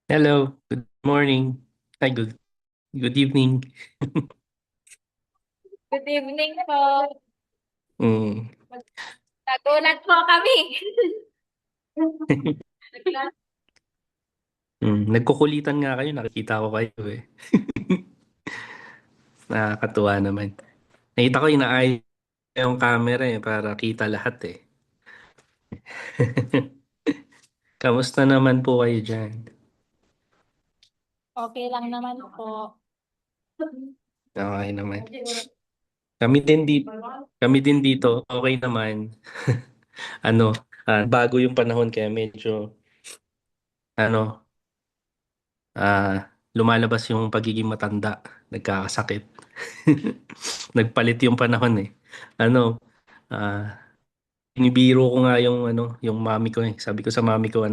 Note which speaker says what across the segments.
Speaker 1: Hello, good morning. Ay, good evening.
Speaker 2: Good evening po.
Speaker 1: Mm.
Speaker 2: Nagulat po kami.
Speaker 1: Nagkukulitan nga kayo, nakikita ko kayo eh. Nakakatuwa naman. Nakita ko inaayos yung camera eh, para kita lahat eh. Kamusta naman po kayo dyan?
Speaker 2: Okay lang naman po.
Speaker 1: Okay naman. Kami din dito, kami din dito, okay naman. Ano, bago yung panahon kaya medyo, ano, lumalabas yung pagiging matanda, nagkakasakit. Nagpalit yung panahon eh. Ano, Binibiro ko nga yung yung mami ko eh. Sabi ko sa mami ko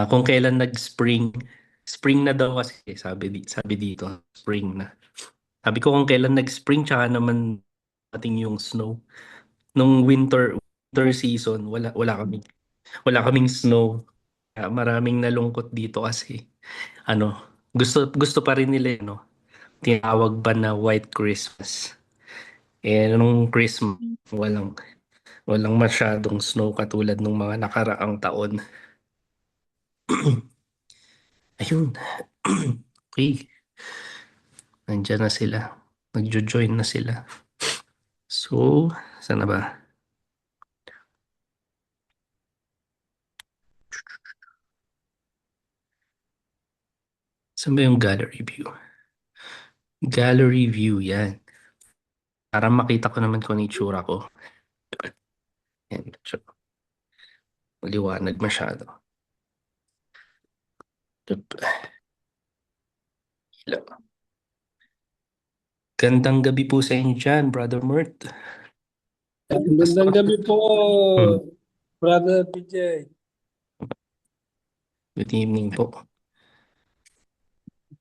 Speaker 1: kung kailan nag-spring, spring na daw kasi sabi dito, spring na. Sabi ko kung kailan nag-spring tsaka naman ating yung snow. Nung winter season, wala kaming snow. Maraming nalungkot dito kasi ano, gusto pa rin nila tinawag ba na White Christmas. Eh nung Christmas walang walang masyadong snow katulad ng mga nakaraang taon. Ayun. Okay, nandiyan na sila. Nagjo-join na sila. So, sana ba? Saan ba yung gallery view? Gallery view, yan. Para makita ko naman kung ano yung itsura ko. Yan, medyo maliwanag masyado. Tup. Ilaw. Gandang gabi po sa inyo dyan, Brother Mert.
Speaker 3: Magandang
Speaker 1: Pastor.
Speaker 3: gabi po,
Speaker 1: Hmm.
Speaker 3: Brother PJ.
Speaker 1: Good evening po.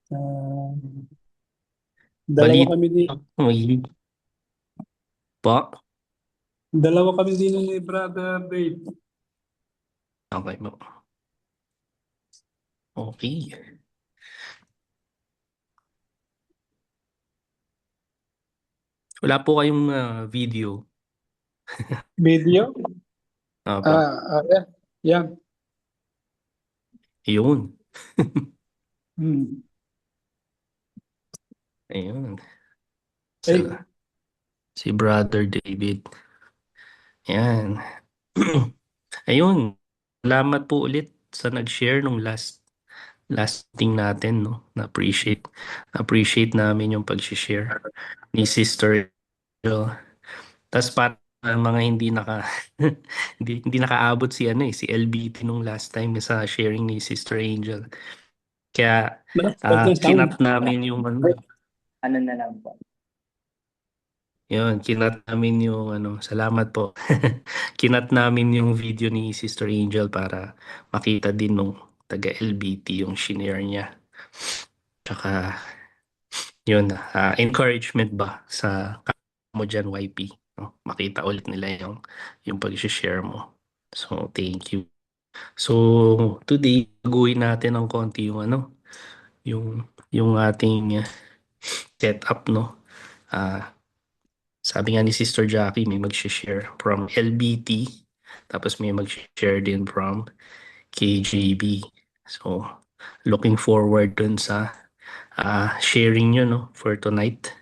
Speaker 3: Ah, dalawa
Speaker 1: Balit.
Speaker 3: kami di
Speaker 1: May po.
Speaker 3: dalawa kami din ni Brother Dave.
Speaker 1: Okay po. Okay. Wala po kayong video.
Speaker 3: Video?
Speaker 1: Opo.
Speaker 3: Yeah. Yeah.
Speaker 1: Yun.
Speaker 3: Hmm.
Speaker 1: Ayun.
Speaker 3: Eh,
Speaker 1: Sana. Si Brother David. Yan. Ayun. Salamat po ulit sa nag-share nung last thing natin, no? Na appreciate namin yung pag-share ni Sister Angel. Tapos para mga hindi hindi nakaabot si LBT nung last time sa sharing ni Sister Angel. Kaya
Speaker 3: Huwag ng sound.
Speaker 1: kinat namin yung
Speaker 4: Ano na lang po.
Speaker 1: yun, kinat namin yung salamat po. Kinat namin yung video ni Sister Angel para makita din nung taga LBT yung shinare niya. Tsaka yun, encouragement ba sa mo dyan, YP. No? Makita ulit nila yung pag-share mo. So, thank you. So, today, baguhin natin ng konti yung ating setup, no? Ah, Sabi nga ni Sister Jackie, may mag-share from LBT, tapos may mag-share din from KJB. So, looking forward dun sa sharing nyo, no, for tonight.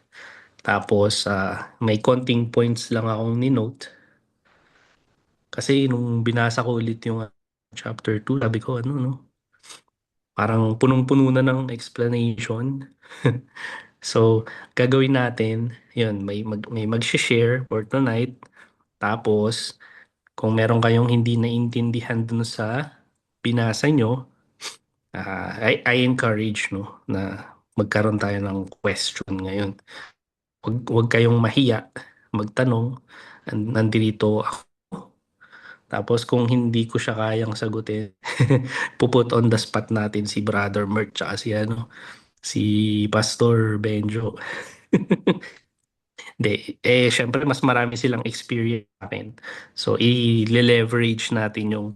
Speaker 1: Tapos, may konting points lang akong ni-note. Kasi nung binasa ko ulit yung chapter 2, sabi ko, no, parang punong-puno na ng explanation. So, gagawin natin, yun, may mag-share for tonight. Tapos, kung meron kayong hindi naintindihan dun sa binasa nyo, I encourage no, na magkaroon tayo ng question ngayon. Huwag kayong mahiya magtanong. Nandito ako. Tapos kung hindi ko siya kayang sagutin, puput on the spot natin si Brother Mert tsaka si Pastor Benjo. Hindi, syempre mas marami silang experience sa akin. So, i-leverage natin yung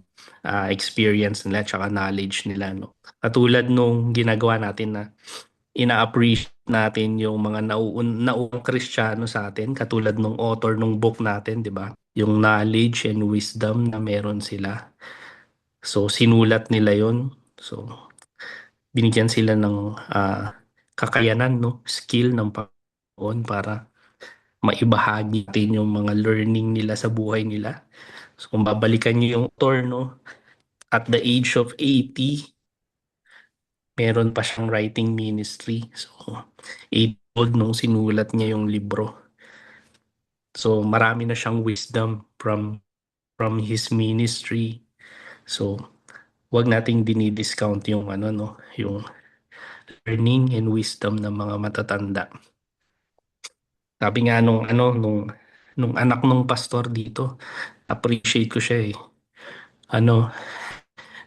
Speaker 1: experience nila tsaka knowledge nila, no? Katulad nung ginagawa natin na ina-appreciate natin yung mga nauunang Kristiyano sa atin, katulad nung author nung book natin, di ba? Yung knowledge and wisdom na meron sila. So, sinulat nila yon. So, binigyan sila ng kakayanan, no? Skill ng Panginoon para maibahagi natin yung mga learning nila sa buhay nila. So, kung babalikan niyo yung author, no? At the age of 80, meron pa siyang writing ministry. So, 80 old nung sinulat niya yung libro. So, marami na siyang wisdom from his ministry. So, wag nating dinidiscount yung ano no, yung learning and wisdom ng mga matatanda. Sabi nga nung anak nung pastor dito, appreciate ko siya eh. Ano,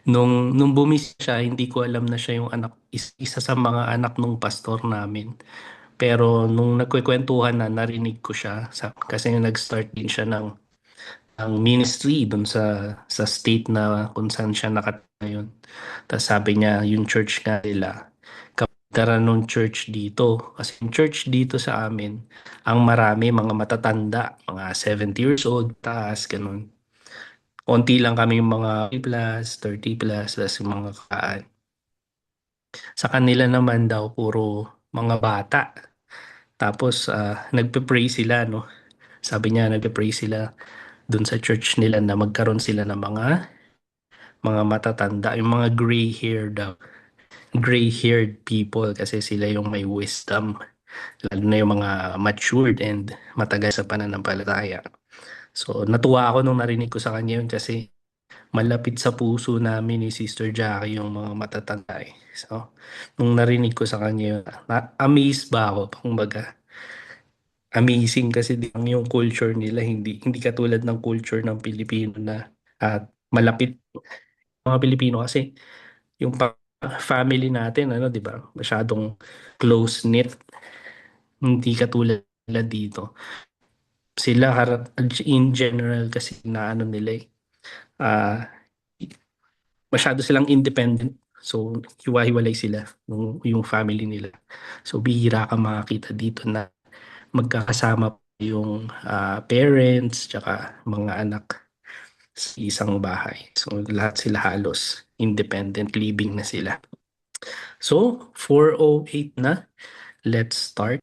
Speaker 1: nung bumis siya, hindi ko alam na siya yung isa sa mga anak nung pastor namin. Pero nung nagkwekwentuhan na, narinig ko siya kasi nag-start din siya ng ministry dun sa state na kung saan siya nakatayon. Tapos sabi niya, yung church nga nila, kapitaran ng church dito. Kasi yung church dito sa amin, ang marami, mga matatanda, mga 70 years old, taas, ganun. Konti lang kami yung mga 30 plus, 30 plus, tapos yung mga kakaan. Sa kanila naman daw, puro mga bata. Tapos, nagpe-pray sila, no? Sabi niya, nagpe-pray sila dun sa church nila na magkaroon sila ng mga matatanda, yung mga gray hair daw. Gray-haired people kasi sila yung may wisdom, lalo na yung mga matured and matagal sa pananampalataya. So, natuwa ako nung narinig ko sa kanya yun kasi malapit sa puso namin ni Sister Jackie yung mga matatanda eh. So, nung narinig ko sa kanya yun, na-amaze ba ako? Kumbaga, amazing kasi yung culture nila, hindi katulad ng culture ng Pilipino na at malapit mga Pilipino kasi yung family natin, ano, 'di ba? Masyadong close-knit, hindi katulad nila dito. Sila in general kasi na ano nila eh, ah, masyado silang independent. So, hiwa-hiwalay sila yung family nila. So, bihira ka makakita dito na magkakasama pa yung parents tsaka mga anak sa isang bahay. So, lahat sila halos independent living na sila. So, 4:08 na. Let's start.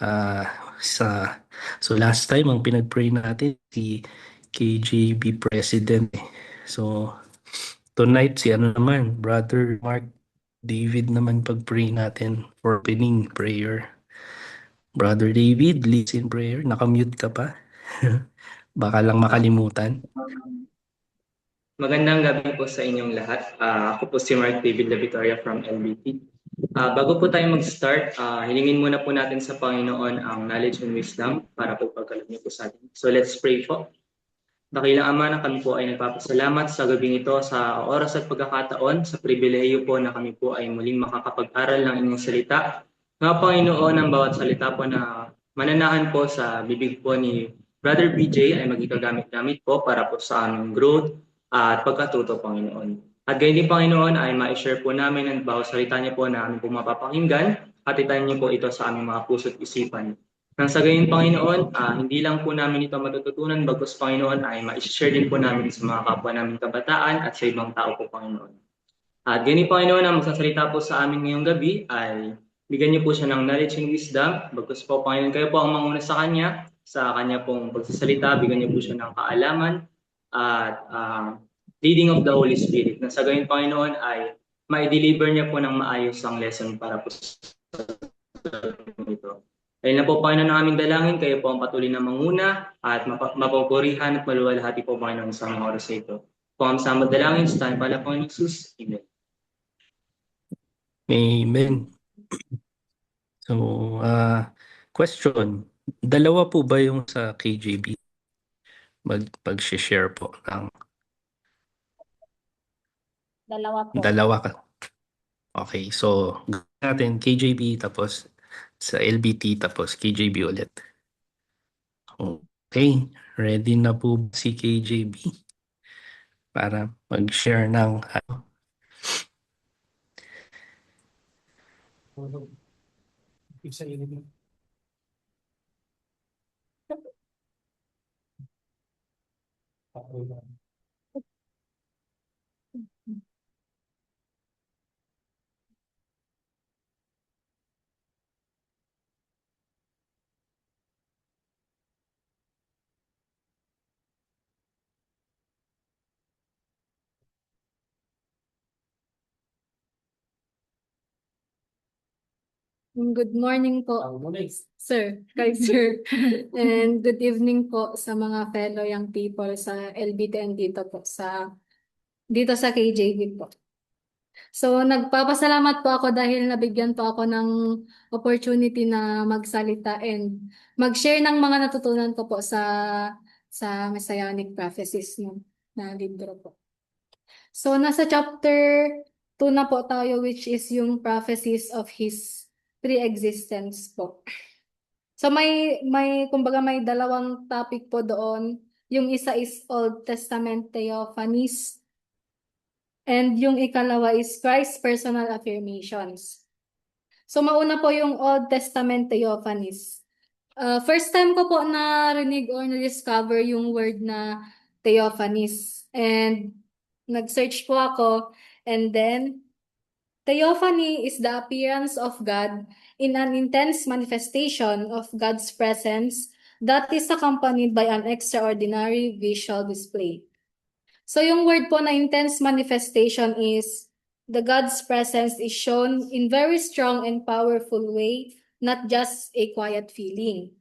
Speaker 1: Ah, sa so last time ang pinag-pray natin si KJB President. So tonight si ano naman, Brother Mark David naman pag-pray natin for opening prayer. Brother David, leads in prayer. Nakamute ka pa. Baka lang makalimutan.
Speaker 4: Magandang gabi po sa inyong lahat. Ako po si Mark David La Victoria from LBT. Bago po tayo mag-start, hilingin muna po natin sa Panginoon ang knowledge and wisdom para po pagkaloob niyo po sa atin. So let's pray po. Dakilang Ama, na kami po ay nagpapasalamat sa gabing ito, sa oras at pagkakataon, sa pribilehiyo po na kami po ay muling makakapag-aral ng inyong salita. Nga Panginoon, ang bawat salita po na mananahan po sa bibig po ni Brother BJ ay magigagamit-gamit po para po sa aming growth at pagkatuto, Panginoon. At gayon din, Panginoon, ay ma-share po namin ang bawat salita niyo po na aming po mapapakinggan at itanin niyo po ito sa aming mga puso't isipan. Nang sa gayon, Panginoon, hindi lang po namin ito matututunan, bagkus, Panginoon, ay ma-share din po namin sa mga kapwa namin kabataan at sa ibang tao po, Panginoon. At ganyan, Panginoon, ang magsasalita po sa amin ngayong gabi ay bigyan niyo po siya ng knowledge and wisdom. Bagkus po, Panginoon, kayo po ang manguna sa kanya pong pagsasalita, bigyan niyo po siya ng kaalaman at leading of the Holy Spirit. Nang sa gayon, Panginoon, ay ma-deliver niya po ng maayos ang lesson para po sa ito. Ayun na po, Panginoon, ang aming dalangin, kayo po ang patuloy na manguna at mapapurihan at maluwalhati po, Panginoon, sa mga oras na ito. Po ang samad dalangin, sa tayo pala, Panginoon Jesus. Amen.
Speaker 1: Amen. So, question. Dalawa po ba yung sa KJB? Pag-share po ng
Speaker 2: Dalawa po.
Speaker 1: dalawa ka. Okay, so gawin natin KJB tapos sa LBT tapos KJB ulit. Okay, ready na po si KJB para mag-share ng
Speaker 3: Isa yun.
Speaker 5: Good morning po, sir, sir. And good evening po sa mga fellow young people sa LBTN dito sa KJV po. So, nagpapasalamat po ako dahil nabigyan po ako ng opportunity na magsalita and mag-share ng mga natutunan ko po sa Messianic Prophecies na libro po. So, nasa chapter 2 na po tayo, which is yung prophecies of His pre-existence po. So, kumbaga may dalawang topic po doon. Yung isa is Old Testament theophanies, and yung ikalawa is Christ's personal affirmations. So, mauna po yung Old Testament theophanies. First time ko po narinig or na-discover yung word na theophanies. And nag-search po ako. And then, theophany is the appearance of God in an intense manifestation of God's presence that is accompanied by an extraordinary visual display. So yung word po na intense manifestation is the God's presence is shown in very strong and powerful way, not just a quiet feeling.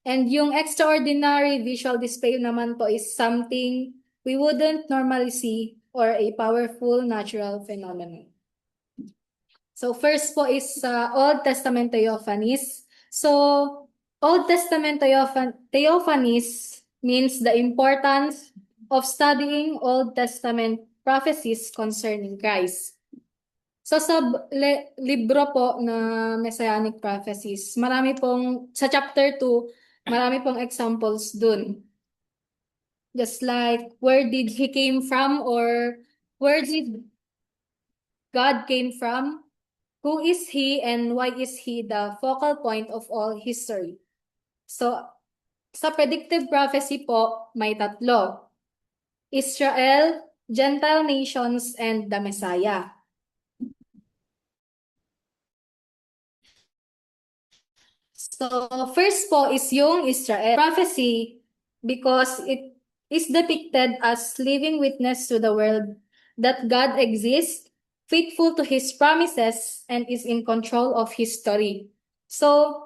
Speaker 5: And yung extraordinary visual display naman po is something we wouldn't normally see or a powerful natural phenomenon. So first po is Old Testament theophanies. So Old Testament theophanies means the importance of studying Old Testament prophecies concerning Christ. So sa libro po na Messianic Prophecies, sa chapter 2, marami pong examples dun. Just like, where did He came from, or where did God came from? Who is He and why is He the focal point of all history? So, sa predictive prophecy po, may tatlo. Israel, Gentile nations, and the Messiah. So, first po is yung Israel prophecy because it is depicted as living witness to the world that God exists, faithful to His promises, and is in control of history. So,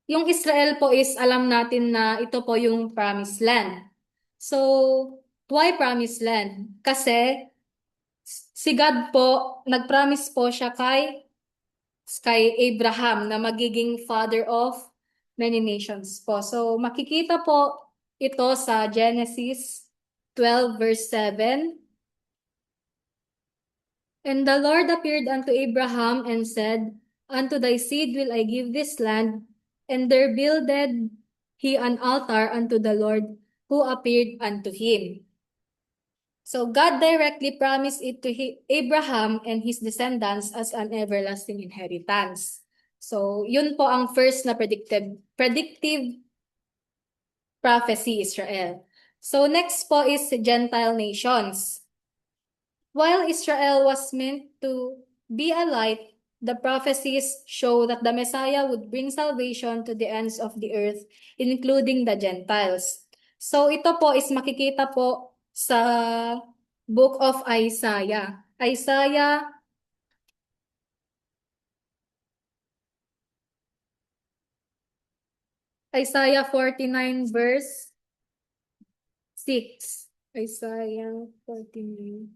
Speaker 5: yung Israel po is alam natin na ito po yung promised land. So, why promised land? Kasi si God po, nag-promise po siya kay Abraham na magiging father of many nations po. So, makikita po ito sa Genesis 12 verse 7. And the Lord appeared unto Abraham and said, Unto thy seed will I give this land. And there builded he an altar unto the Lord who appeared unto him. So God directly promised it to Abraham and his descendants as an everlasting inheritance. So yun po ang first na predictive prophecy, Israel. So next po is Gentile nations. While Israel was meant to be a light, the prophecies show that the Messiah would bring salvation to the ends of the earth, including the Gentiles. So ito po is makikita po sa Book of Isaiah. Isaiah 49 verse 6. Isaiah 49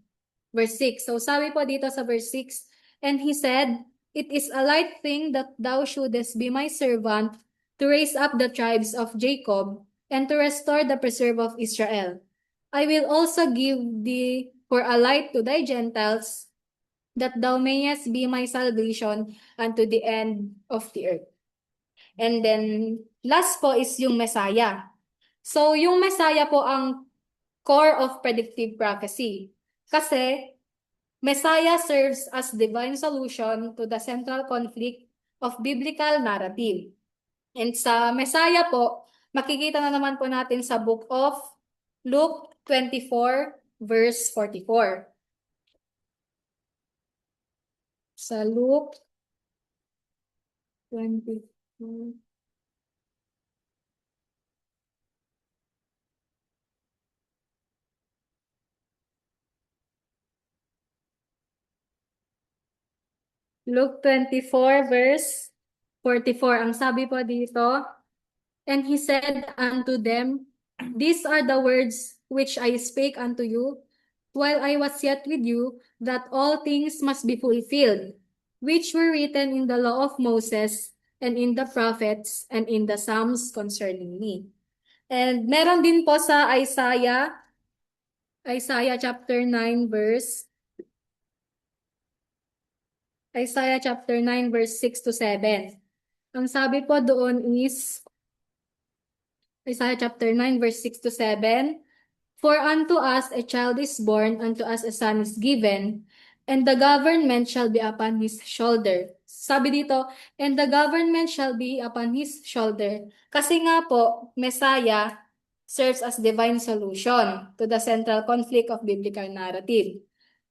Speaker 5: verse 6. So sabi po dito sa verse 6, and he said, It is a light thing that thou shouldest be my servant to raise up the tribes of Jacob and to restore the preserve of Israel. I will also give thee for a light to thy Gentiles, that thou mayest be my salvation unto the end of the earth. And then last po is yung Messiah. So yung Messiah po ang core of predictive prophecy. Kasi Messiah serves as divine solution to the central conflict of biblical narrative. And sa Messiah po, makikita na naman po natin sa book of Luke 24 verse 44. Sa Luke 24. Luke 24 verse 44. Ang sabi po dito, and he said unto them, these are the words which I spake unto you while I was yet with you, that all things must be fulfilled, which were written in the law of Moses and in the prophets and in the Psalms concerning me. And meron din po sa Isaiah chapter 9 verse 6 to 7. Ang sabi po doon is Isaiah chapter 9 verse 6 to 7. For unto us a child is born, unto us a son is given, and the government shall be upon his shoulder. Sabi dito, and the government shall be upon his shoulder. Kasi nga po, Messiah serves as divine solution to the central conflict of biblical narrative.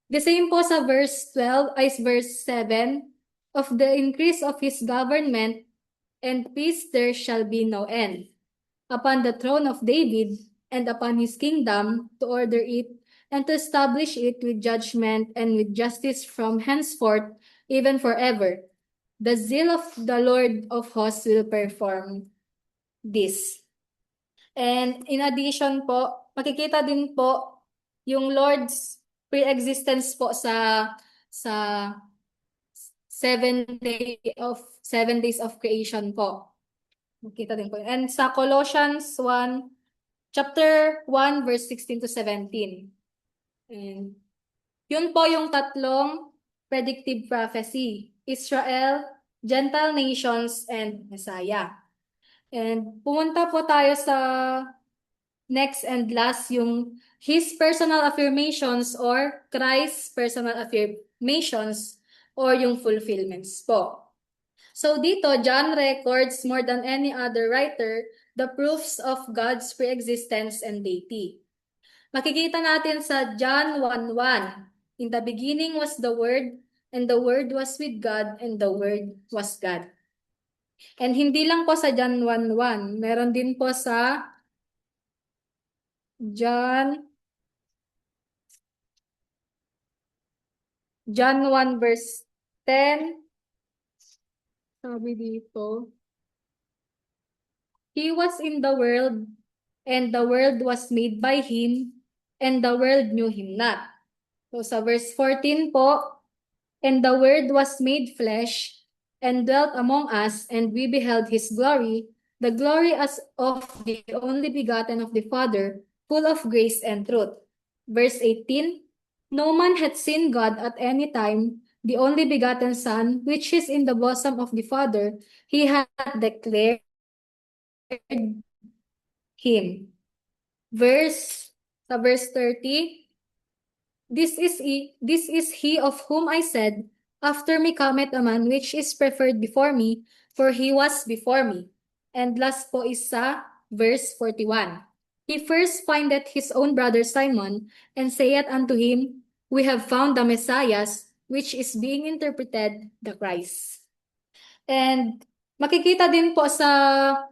Speaker 5: The same po sa verse 12, ay verse 7, of the increase of his government and peace there shall be no end. Upon the throne of David and upon his kingdom, to order it and to establish it with judgment and with justice from henceforth, even forever. The zeal of the Lord of hosts will perform this. And in addition po, makikita din po yung Lord's pre-existence po sa 7 days of creation po. Makita din po. And sa Colossians 1, chapter 1, verse 16 to 17. And yun po yung tatlong predictive prophecy. Israel, Gentile nations, and Messiah. And pumunta po tayo sa next and last, yung His personal affirmations or Christ's personal affirmations or yung fulfillments po. So dito, John records more than any other writer the proofs of God's pre-existence and deity. Makikita natin sa John 1:1, in the beginning was the Word, and the Word was with God, and the Word was God. And hindi lang po sa John 1:1, meron din po sa John 1 verse 10. Sabi dito, He was in the world, and the world was made by Him, and the world knew Him not. So sa verse 14 po, and the Word was made flesh, and dwelt among us, and we beheld His glory, the glory as of the only begotten of the Father, full of grace and truth. Verse 18, no man hath seen God at any time, the only begotten Son, which is in the bosom of the Father, He hath declared Him. Verse 30, this is he of whom I said, after me cometh a man which is preferred before me, for he was before me. And last po is sa verse 41. He first findeth his own brother Simon, and saith unto him, we have found the Messiah, which is being interpreted the Christ. And makikita din po sa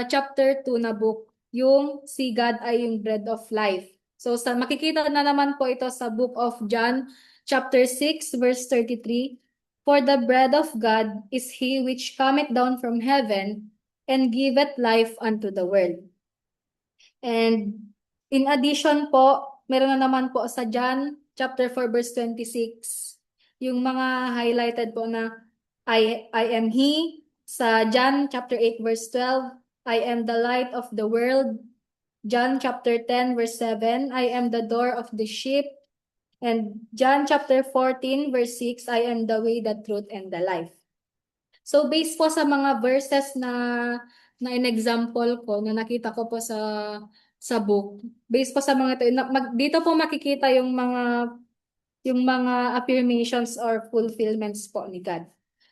Speaker 5: chapter 2 na book, yung si God ay yung bread of life. So makikita na naman po ito sa book of John, chapter 6, verse 33. For the bread of God is he which cometh down from heaven and giveth life unto the world. And in addition po, meron na naman po sa John, chapter 4, verse 26, yung mga highlighted po na I am he. Sa John chapter 8, verse 12, I am the light of the world. John chapter 10, verse 7, I am the door of the sheep. And John chapter 14, verse 6, I am the way, the truth, and the life. So based po sa mga verses na in-example ko, na nakita ko po sa book, based po sa mga ito, dito po makikita yung mga affirmations or fulfillments po ni God.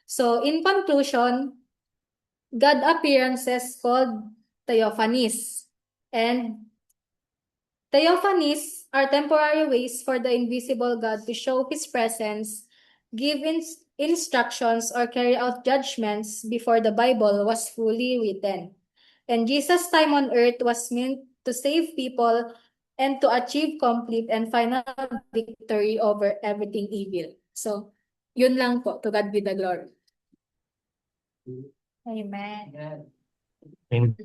Speaker 5: So in conclusion, God appearances called theophanies. And theophanies are temporary ways for the invisible God to show his presence, give instructions, or carry out judgments before the Bible was fully written. And Jesus' time on earth was meant to save people and to achieve complete and final victory over everything evil. So, yun lang po. To God be the glory.
Speaker 2: Amen.
Speaker 1: Amen.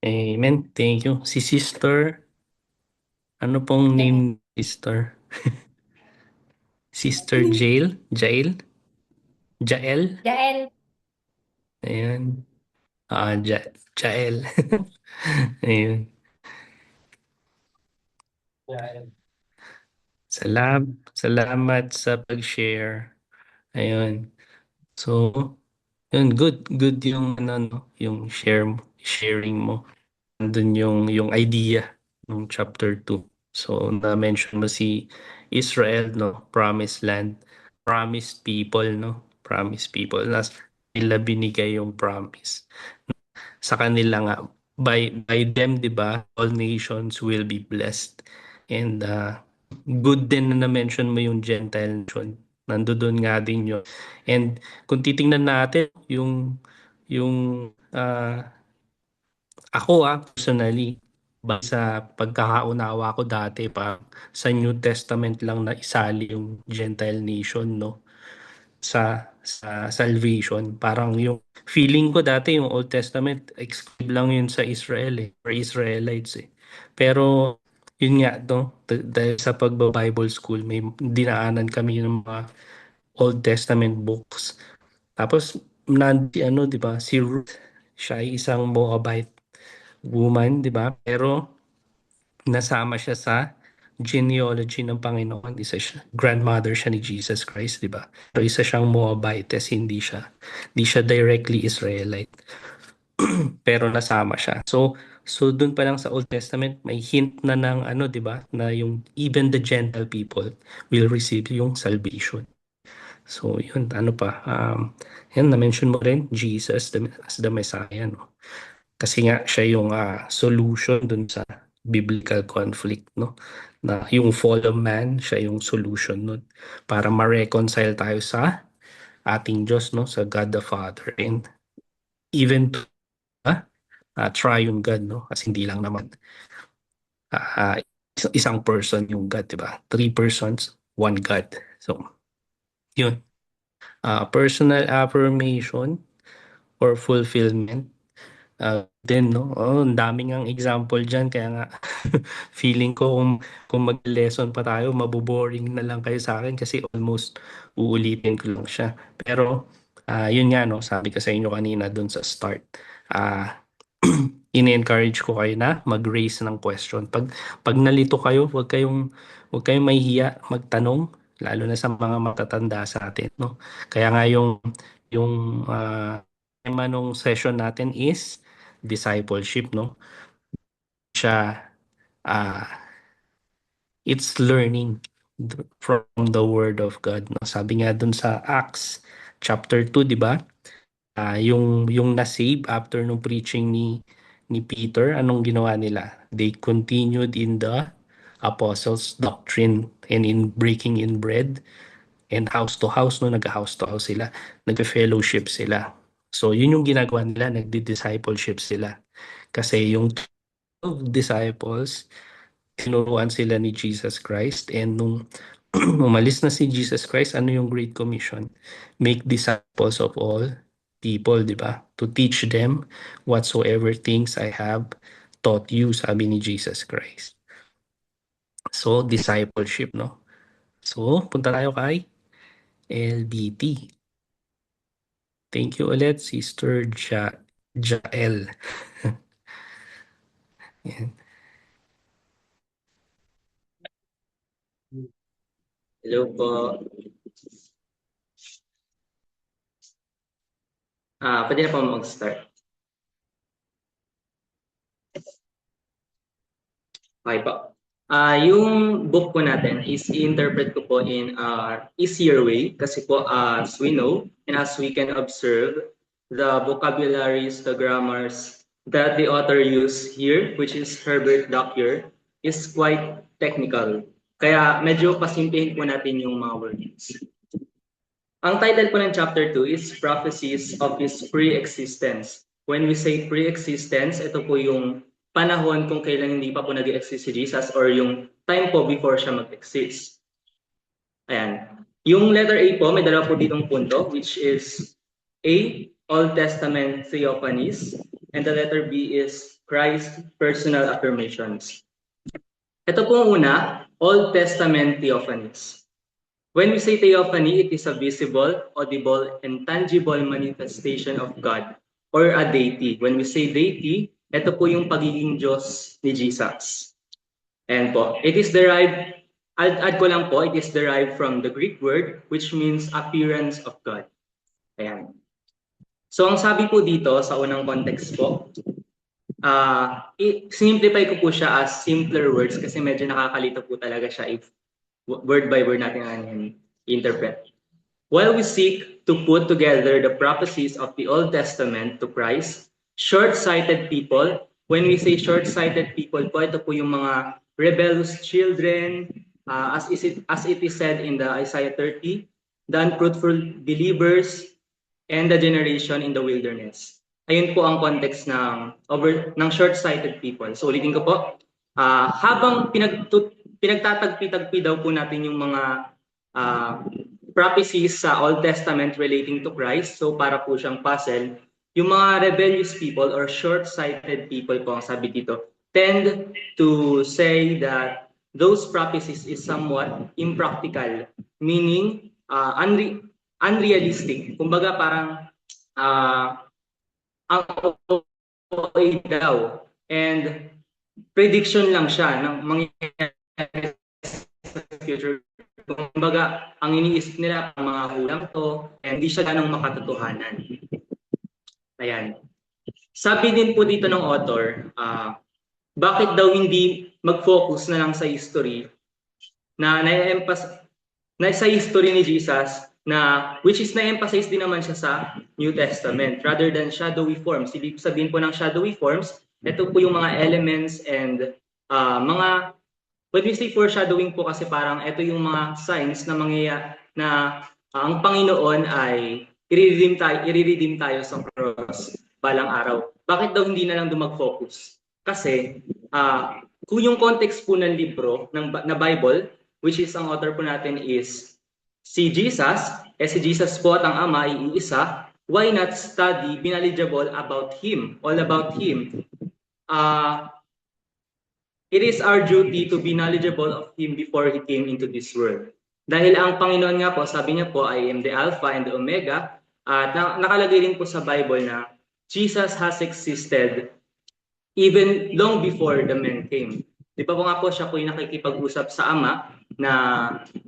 Speaker 1: Amen. Thank you. Si Sister, ano pong name ni Sister? Sister Jael? Jael? Jael?
Speaker 2: Jael.
Speaker 1: Ayan. Jael. Ayun. Salamat sa pag-share. Ayun. So, yun, good yung ano, no, yung sharing mo. Nandun yung idea ng chapter 2. So, na-mention mo si Israel, no, promised land, promised people, no, promised people. Nila binigay yung promise. Sa kanila nga, by them, di ba, all nations will be blessed. And good din na na-mention mo yung Gentile nation. Nandoon nga din yun. And kung titingnan natin yung ako personally, sa pagkakaunawa ko dati pa sa New Testament lang na isali yung Gentile nation, no, sa salvation. Parang yung feeling ko dati yung Old Testament exclude lang yun sa Israel or Israelites Pero yun nga, no, dahil sa pagba-Bible school may dinaanan kami ng mga Old Testament books. Tapos ano, 'di ba, si Ruth, siya ay isang Moabite woman, 'di ba? Pero nasama siya sa genealogy ng Panginoon. Grandmother siya ni Jesus Christ, 'di ba? So isa siyang Moabitess, hindi siya directly Israelite, pero nasama siya. So doon pa lang sa Old Testament may hint na ng ano, 'di ba? Na yung even the Gentile people will receive yung salvation. So yun, ano pa? Yan na-mention mo rin Jesus as the Messiah, no? Kasi nga siya yung solution dun sa biblical conflict, no? Na yung fall of man, siya yung solution nun para ma-reconcile tayo sa ating Diyos, no? Sa God the Father, and even to triune God, no? Kasi hindi lang naman ah, isang person yung God, di ba? Three persons, one God. So, yun. Personal affirmation or fulfillment. Then, no? Oh, ang daming ang example dyan. Kaya nga, feeling ko kung mag-lesson pa tayo, maboboring na lang kayo sa akin kasi almost uulitin ko lang siya. Pero, yun nga, no? Sabi ko sa inyo kanina dun sa start. Ah, in-encourage ko kayo na mag-raise ng question. Pag nalito kayo, huwag kayong mahihiya magtanong, lalo na sa mga matatanda sa atin, no? Kaya nga yung tema nung session natin is discipleship, no? Siya it's learning from the word of God, no? Sabi nga dun sa Acts chapter 2, di ba? Yung na-save after nung preaching ni Peter, anong ginawa nila? They continued in the apostles' doctrine and in breaking in bread and house to house, no, nag-house to house sila, nag-fellowship sila. So yun yung ginagawa nila, nagdi-discipleship sila. Kasi yung 12 disciples, tinuruan sila ni Jesus Christ, and nung umalis na si Jesus Christ, ano yung Great Commission? Make disciples of all people, di ba? To teach them whatsoever things I have taught you, sabi ni Jesus Christ. So, discipleship, no? So, punta tayo kay LBT. Thank you ulit, Sister Jael. Yan.
Speaker 4: Hello po. Pwede na po mag-start. Okay po. Yung book po natin is i-interpret ko po in easier way kasi po as we know and as we can observe the vocabularies, the grammars that the author used here, which is Herbert Lockyer, is quite technical. Kaya medyo pasimplihin po natin yung mga words. Ang title po ng chapter 2 is Prophecies of His Pre-Existence. When we say pre-existence, ito po yung panahon kung kailan hindi pa po nag-exist si Jesus or yung time po before siya mag-exist. Ayan. Yung letter A po, may dalawa po ditong punto, which is A, Old Testament Theophanies, and the letter B is Christ Personal Affirmations. Ito po una, Old Testament Theophanies. When we say theophany, it is a visible, audible, and tangible manifestation of God or a deity. When we say deity, ito po yung pagiging Diyos ni Jesus. And po, it is derived, add ko lang po, it is derived from the Greek word which means appearance of God. Ayan. So ang sabi po dito sa unang context po, simplify ko po siya as simpler words kasi medyo nakakalito po talaga siya if word by word natin interpret. While we seek to put together the prophecies of the Old Testament to Christ, short-sighted people, when we say short-sighted people po, ito po yung mga rebellious children, as it is said in the Isaiah 30, the unfruitful believers, and the generation in the wilderness. Ayun po ang context ng short-sighted people. So ulitin ko po, habang pinagtatagpi-tagpi daw po natin yung mga prophecies sa Old Testament relating to Christ, so para po siyang puzzle, yung mga rebellious people or short-sighted people po ang sabi dito, tend to say that those prophecies is somewhat impractical, meaning unrealistic. Kumbaga parang ang OA daw and prediction lang siya ng mangyayari sa future. Kumbaga, ang iniisip nila ang mga hulam to and hindi siya ganong makatotohanan. Ayan. Sabi din po dito ng author, bakit daw hindi mag-focus na lang sa history na sa history ni Jesus na which is na-emphasize din naman siya sa New Testament rather than shadowy forms. Ibig sabihin po ng shadowy forms, ito po yung mga elements and mga when we say foreshadowing po kasi parang ito yung mga signs na na ang Panginoon ay i-redeem tayo sa cross balang araw. Bakit daw hindi na lang mag-focus? Kasi kung yung context po ng libro na Bible, which is ang author po natin is si Jesus, si Jesus po at ang Ama ay iisa, why not study, be knowledgeable about Him, all about Him? It is our duty to be knowledgeable of Him before He came into this world. Dahil ang Panginoon nga po, sabi niya po, I am the Alpha and the Omega. At nakalagay din po sa Bible na Jesus has existed even long before the man came. Di ba po nga po siya po yung nakikipag-usap sa Ama na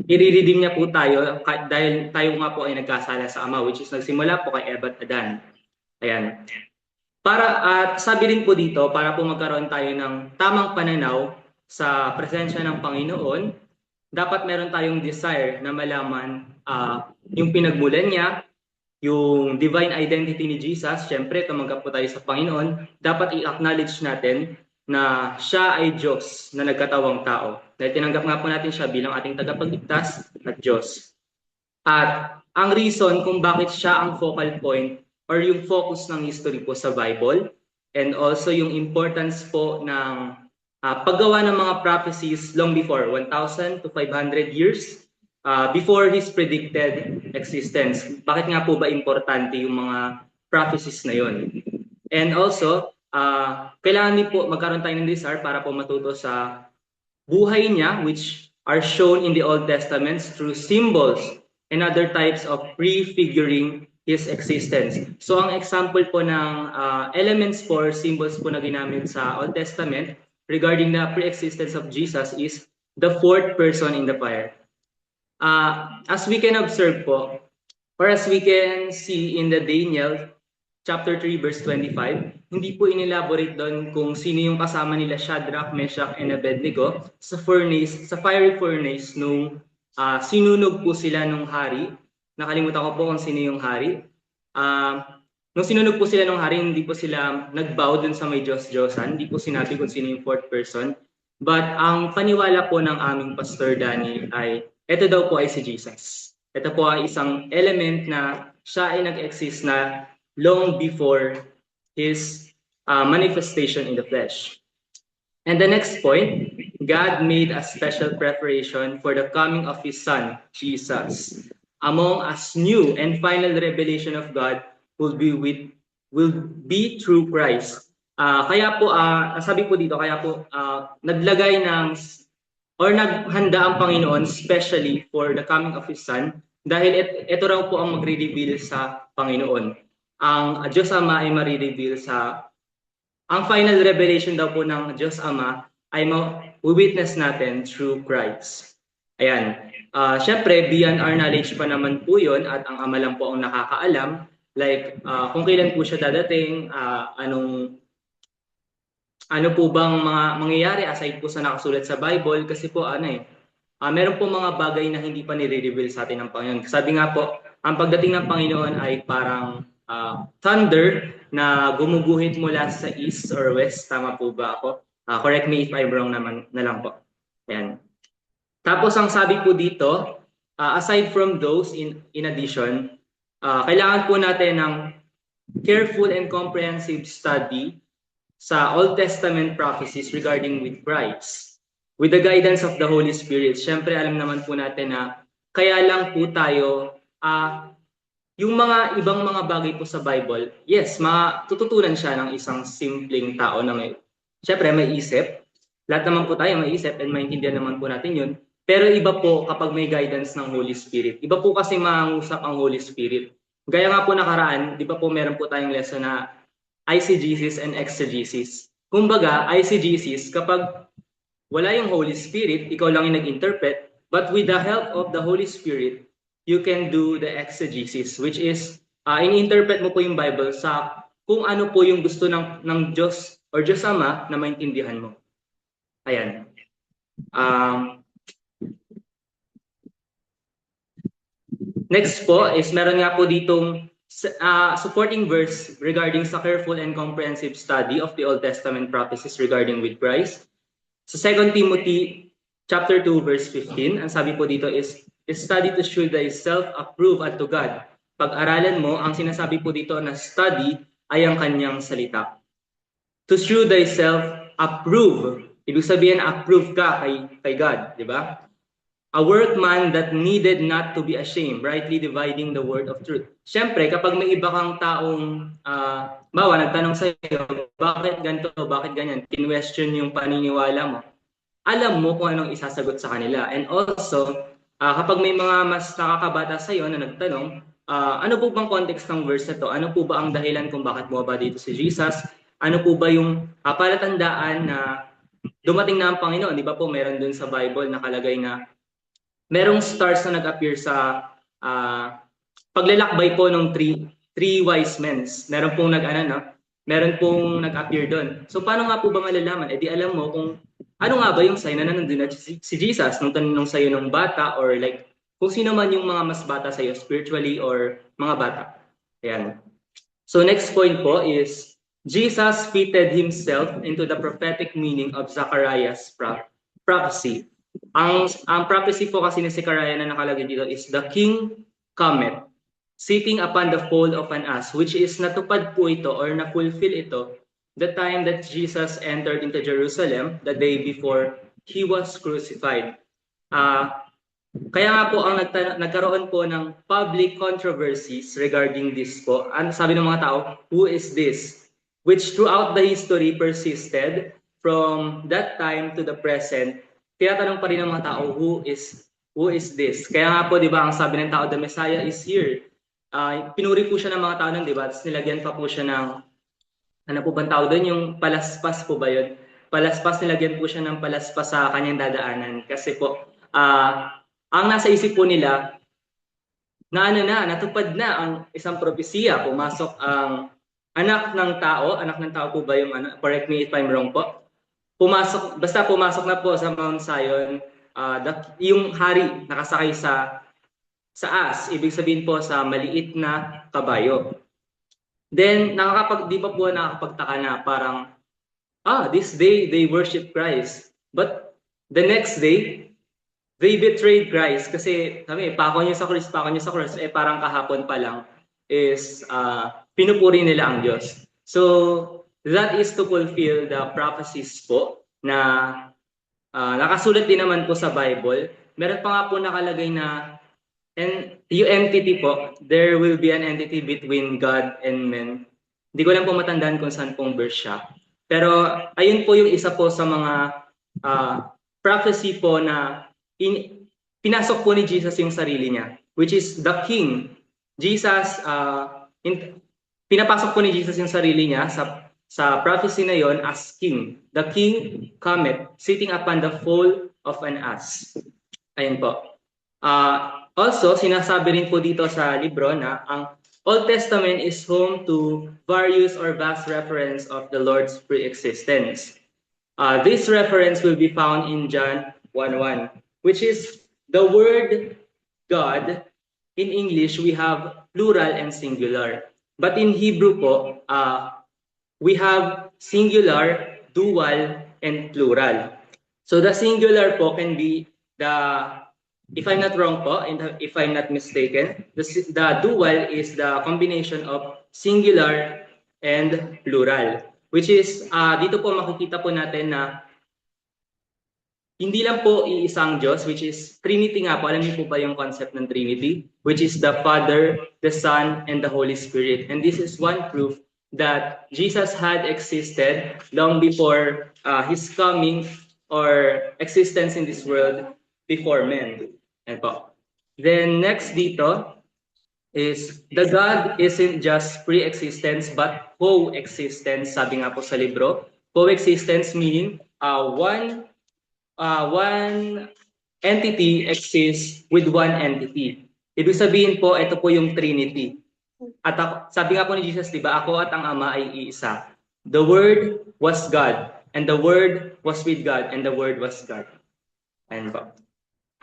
Speaker 4: i-redeem niya po tayo dahil tayo nga po ay nagkasala sa Ama, which is nagsimula po kay Eva at Adan. Ayan. At sabi rin po dito, para po magkaroon tayo ng tamang pananaw sa presensya ng Panginoon, dapat meron tayong desire na malaman yung pinagmulan niya, yung divine identity ni Jesus. Siyempre, tumanggap po tayo sa Panginoon, dapat i-acknowledge natin na siya ay Diyos na nagkatawang tao. Dahil tinanggap nga po natin siya bilang ating tagapagligtas at Diyos. At ang reason kung bakit siya ang focal point or yung focus ng history po sa Bible and also yung importance po ng paggawa ng mga prophecies long before, 1,000 to 500 years before His predicted existence. Bakit nga po ba importante yung mga prophecies na yun? And also, kailangan din po magkaroon tayo ng desire para po matuto sa buhay niya which are shown in the Old Testament through symbols and other types of prefiguring His existence. So ang example po ng elements for symbols po na ginamit sa Old Testament regarding the pre-existence of Jesus is the fourth person in the fire. As we can observe po, or as we can see in the Daniel chapter 3 verse 25, hindi po inelaborate doon kung sino yung kasama nila Shadrach, Meshach, and Abednego sa furnace, sa fiery furnace nung sinunog po sila nung hari. Nakalimutan ko po kung sino yung hari. Nung sinunog po sila nung hari, hindi po sila nagbow dun sa may Diyos-Diyosan. Hindi po sinabi kung sino yung fourth person. But ang paniwala po ng aming Pastor Danny ay ito daw po ay si Jesus. Ito po ay isang element na siya ay nag-exist na long before his manifestation in the flesh. And the next point, God made a special preparation for the coming of His Son, Jesus. Among us new and final revelation of God will be through Christ. Kaya po, sabi po dito, kaya po naglagay ng or naghanda ang Panginoon specially for the coming of His Son dahil ito raw po ang magre-reveal sa Panginoon. Ang Diyos Ama ay marireveal ang final revelation daw po ng Diyos Ama ay ma-witness natin through Christ. Ayan. Syempre, beyond our knowledge pa naman po yun at ang Ama lang po ang nakakaalam. Like, kung kailan po siya dadating, ano po bang mga mangyayari aside po sa nakasulat sa Bible kasi po meron po mga bagay na hindi pa nire-reveal sa atin ng Panginoon. Sabi nga po, ang pagdating ng Panginoon ay parang thunder na gumuguhit mula sa east or west. Tama po ba ako? Correct me if I'm wrong naman na lang po. Ayan. Tapos ang sabi po dito, aside from those, in addition, kailangan po natin ng careful and comprehensive study sa Old Testament prophecies regarding with Christ. With the guidance of the Holy Spirit, syempre alam naman po natin na kaya lang po tayo, yung mga ibang mga bagay po sa Bible, yes, matututunan siya ng isang simpleng tao na syempre may isip. Lahat naman po tayo may isip and maintindihan naman po natin yun. Pero iba po kapag may guidance ng Holy Spirit. Iba po kasi mangusap ang Holy Spirit. Gaya nga po nakaraan, di ba po meron po tayong lesson na eisegesis and exegesis. Kumbaga, eisegesis, kapag wala yung Holy Spirit, ikaw lang yung nag-interpret, but with the help of the Holy Spirit, you can do the exegesis, which is, in-interpret mo po yung Bible sa kung ano po yung gusto ng Diyos or Diyos Ama na maintindihan mo. Ayan. Next po is meron nga po ditong supporting verse regarding sa careful and comprehensive study of the Old Testament prophecies regarding with Christ. Sa 2 Timothy chapter 2 verse 15, ang sabi po dito is study to show thyself approved unto God. Pag-aralan mo, ang sinasabi po dito na study ay ang kanyang salita. To show thyself approved. Ibig sabihin, approve ka kay God, di ba? A workman that needed not to be ashamed, rightly dividing the word of truth. Siyempre, kapag may iba kang taong, nagtanong sa iyo, bakit ganito, bakit ganyan, kinwestiyon yung paniniwala mo, alam mo kung anong isasagot sa kanila. And also, kapag may mga mas nakakabata sa iyo na nagtanong, ano po bang context ng verse na to? Ano po ba ang dahilan kung bakit bumaba dito si Jesus? Ano po ba yung palatandaan na dumating na ang Panginoon? Di ba po meron dun sa Bible nakalagay na merong stars na nag-appear sa paglalakbay po ng three wise men. Meron pong meron pong nag-appear doon. So paano nga po ba malalaman? Eh di alam mo kung ano nga ba yung sign na nandun na si Jesus nung tanong sa iyo ng bata or like kung sino man yung mga mas bata sa iyo spiritually or mga bata. Ayan. So next point po is Jesus fitted himself into the prophetic meaning of Zachariah's prophecy. Ang prophecy po kasi ni Zechariah na nakalagay dito is the king cometh, sitting upon the foal of an ass, which is natupad po ito or na-fulfill ito the time that Jesus entered into Jerusalem the day before he was crucified. Kaya nga po ang nagkaroon po ng public controversies regarding this po. Ano sabi ng mga tao? Who is this? Which throughout the history persisted from that time to the present. Tinatanong pa rin ng mga tao, who is this? Kaya nga po, di ba, ang sabi ng tao, the Messiah is here. Pinuri po siya ng mga tao nun, di ba? Tapos nilagyan pa po siya ng, ano po bang tao doon? Yung palaspas po ba yun? Palaspas, nilagyan po siya ng palaspas sa kanyang dadaanan. Kasi po, ang nasa isip po nila, natupad na ang isang propesiya. Pumasok ang anak ng tao po ba yung correct me if I'm wrong po. Basta pumasok na po sa Mount Zion, yung hari nakasakay sa as, ibig sabihin po sa maliit na kabayo. Then di ba po nakakapagtaka na parang this day they worship Christ. But the next day, they betrayed Christ kasi pako niyo sa cross, parang kahapon pa lang is pinupuri nila ang Diyos. So that is to fulfill the prophecies po na nakasulat din naman po sa Bible. Meron pa nga po nakalagay na yung entity po, there will be an entity between God and men. Hindi ko lang po matandaan kung saan pong verse siya. Pero ayun po yung isa po sa mga prophecy po na pinasok po ni Jesus yung sarili niya, which is the King. Jesus, pinapasok po ni Jesus yung sarili niya sa prophecy na yon as King. The King cometh, sitting upon the foal of an ass. Ayun po. Also, sinasabi rin po dito sa libro na ang Old Testament is home to various or vast reference of the Lord's pre-existence. This reference will be found in John 1:1, which is the word God. In English, we have plural and singular. But in Hebrew po, we have singular, dual, and plural. So the singular po can be if I'm not wrong po, if I'm not mistaken, the dual is the combination of singular and plural. Which is, dito po makikita po natin na hindi lang po iisang Diyos, which is Trinity nga po. Alam niyo po ba yung concept ng Trinity? Which is the Father, the Son, and the Holy Spirit. And this is one proof that Jesus had existed long before His coming or existence in this world before men. Yan po. Then next dito is the God isn't just pre-existence but coexistence. Sabi nga po sa libro, coexistence meaning one entity exists with one entity. Ibig sabihin po, ito po yung Trinity. At sabi nga po ni Jesus, di ba, ako at ang Ama ay iisa. The Word was God, and the Word was with God, and the Word was God. Ayan po.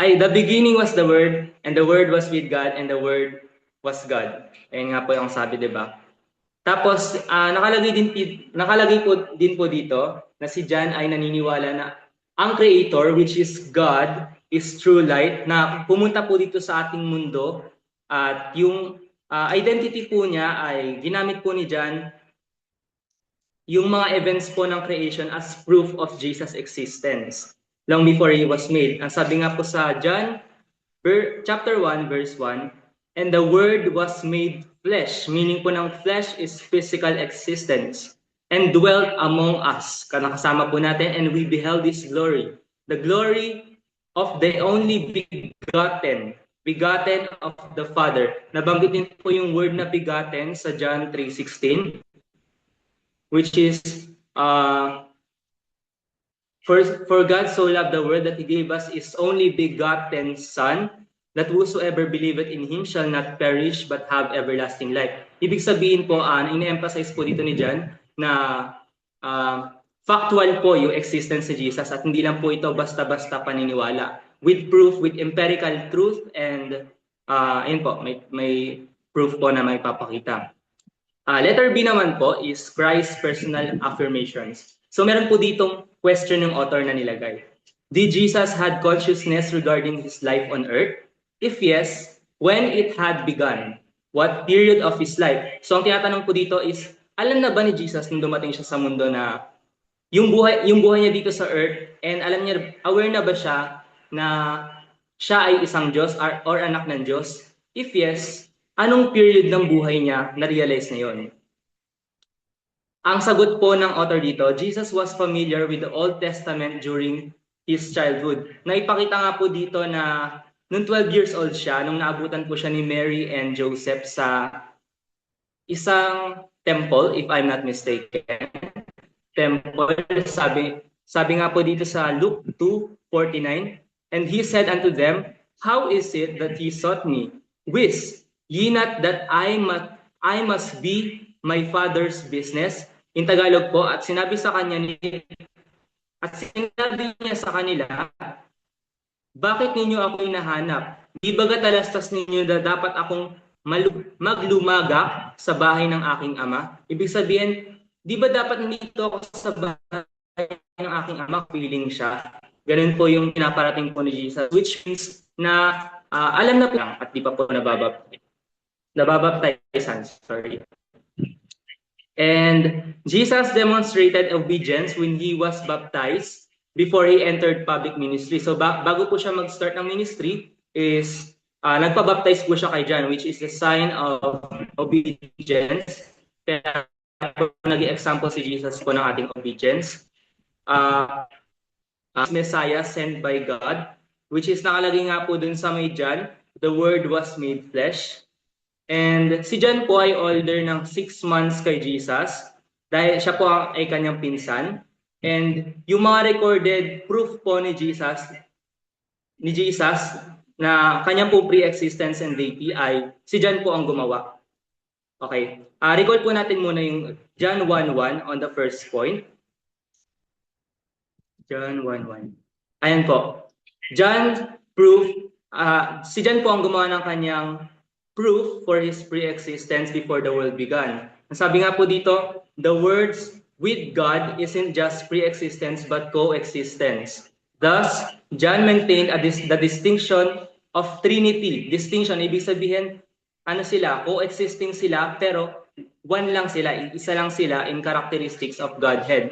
Speaker 4: The beginning was the Word, and the Word was with God, and the Word was God. Ayan nga po yung sabi, di ba? Tapos, nakalagay po din po dito na si John ay naniniwala na ang Creator, which is God, is true light, na pumunta po dito sa ating mundo at yung identity po niya ay ginamit po ni John yung mga events po ng creation as proof of Jesus' existence long before He was made. Ang sabi nga po sa John chapter 1 verse 1, and the Word was made flesh, meaning po ng flesh is physical existence, and dwelt among us. Kasama po natin, and we beheld His glory, the glory of the only begotten of the Father. Nabanggit din po yung word na begotten sa John 3:16, which is For God so loved the world that He gave us His only begotten Son, that whosoever believeth in Him shall not perish but have everlasting life. Ibig sabihin po, ine-emphasize po dito ni John na factual po yung existence ni Jesus at hindi lang po ito basta-basta paniniwala. With proof, with empirical truth, and yun po, may proof po na may papakita. Letter B naman po is Christ's personal affirmations. So meron po ditong question ng author na nilagay. Did Jesus had consciousness regarding His life on earth? If yes, when it had begun? What period of His life? So ang tinatanong po dito is, alam na ba ni Jesus nung dumating siya sa mundo na yung buhay niya dito sa earth, and alam niya, aware na ba siya na siya ay isang Diyos or anak ng Diyos? If yes, anong period ng buhay niya na-realize na yun? Ang sagot po ng author dito, Jesus was familiar with the Old Testament during his childhood. Naipakita nga po dito na nung 12 years old siya, nung naabutan po siya ni Mary and Joseph sa isang temple, if I'm not mistaken. Temple, sabi nga po dito sa Luke 2:49, and He said unto them, how is it that ye sought me? Wist ye not that I must be my Father's business. In Tagalog po, at sinabi niya sa kanila, bakit ninyo ako hinahanap? Di baga talastas ninyo na dapat akong maglumaga sa bahay ng aking ama? Ibig sabihin, di ba dapat nandito ako sa bahay ng aking ama? Feeling siya. Ganun po yung pinaparating po ni Jesus, which means na alam na po lang at di pa po nababaptizan. Sorry. And Jesus demonstrated obedience when he was baptized before he entered public ministry. So bago po siya mag-start ng ministry is nagpa-baptize po siya kay John, which is the sign of obedience. Kaya naging example si Jesus po ng ating obedience. Messiah sent by God, which is nakalagay nga po dun sa may John, the word was made flesh. And si John po ay older ng 6 months kay Jesus dahil siya po ay kanyang pinsan. And yung mga recorded proof po ni Jesus na kanyang po pre-existence and deity ay si John po ang gumawa. Okay. Recall po natin muna yung John 1:1 on the first point. John 1:1. Ayan po. John proof, si John po ang gumawa ng kanyang proof for his pre-existence before the world began. Sabi nga po dito, the words with God isn't just pre-existence but coexistence. Thus, John maintained the distinction of Trinity. Distinction, ibig sabihin, coexisting sila, pero one lang sila, isa lang sila in characteristics of Godhead.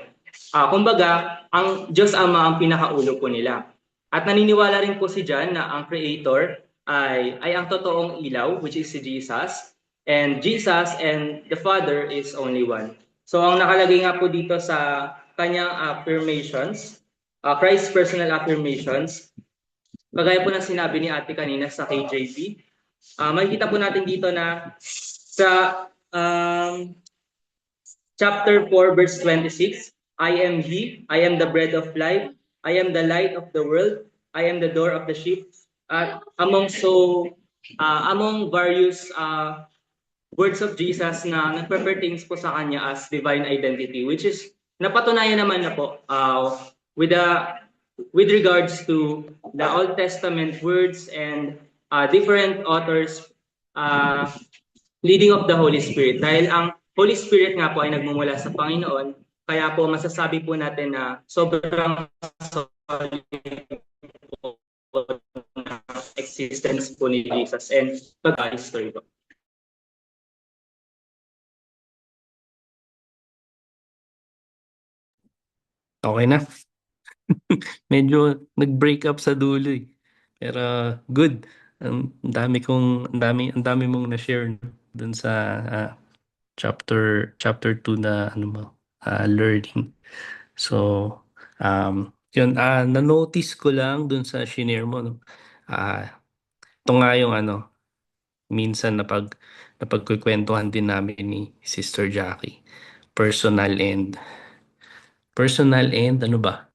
Speaker 4: Kumbaga, ang Diyos Ama ang pinakaulo po nila. At naniniwala rin po si John na ang Creator ay ang totoong ilaw, which is si Jesus, and Jesus and the Father is only one. So ang nakalagay nga po dito sa kanyang affirmations, Christ's personal affirmations, kagaya po ng sinabi ni Ate kanina sa KJV, makikita po natin dito na sa chapter 4 verse 26, I am He, I am the bread of life, I am the light of the world, I am the door of the sheep. Among various words of Jesus na nagpe-pertains po sa kanya as divine identity, which is napatunayan naman na po with regards to the Old Testament words and different authors leading of the Holy Spirit. Dahil ang Holy Spirit nga po ay nagmumula sa Panginoon, kaya po masasabi po natin na sobrang solid po existence po ni Jesus and pag-history po.
Speaker 1: Okay na. Medyo nag-break up sa dulo eh. Pero good. Ang dami mong na-share dun sa chapter 2 na learning. So, yun, na-notice ko lang dun sa shinare mo, no? Ito nga yung minsan napagkukwentuhan din namin ni Sister Jackie. Personal and ano ba?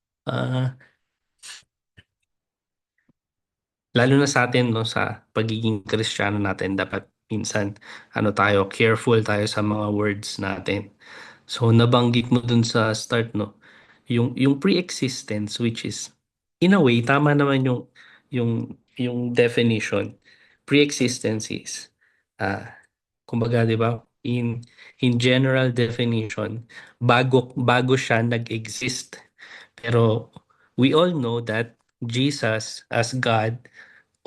Speaker 1: Lalo na sa atin, no, sa pagiging Kristiyano natin, dapat minsan careful tayo sa mga words natin. So nabanggit mo dun sa start, no, yung pre-existence, which is in a way tama naman yung definition. Pre-existence is kumbaga, 'di ba, in general definition, bago siya nag-exist. Pero we all know that Jesus as God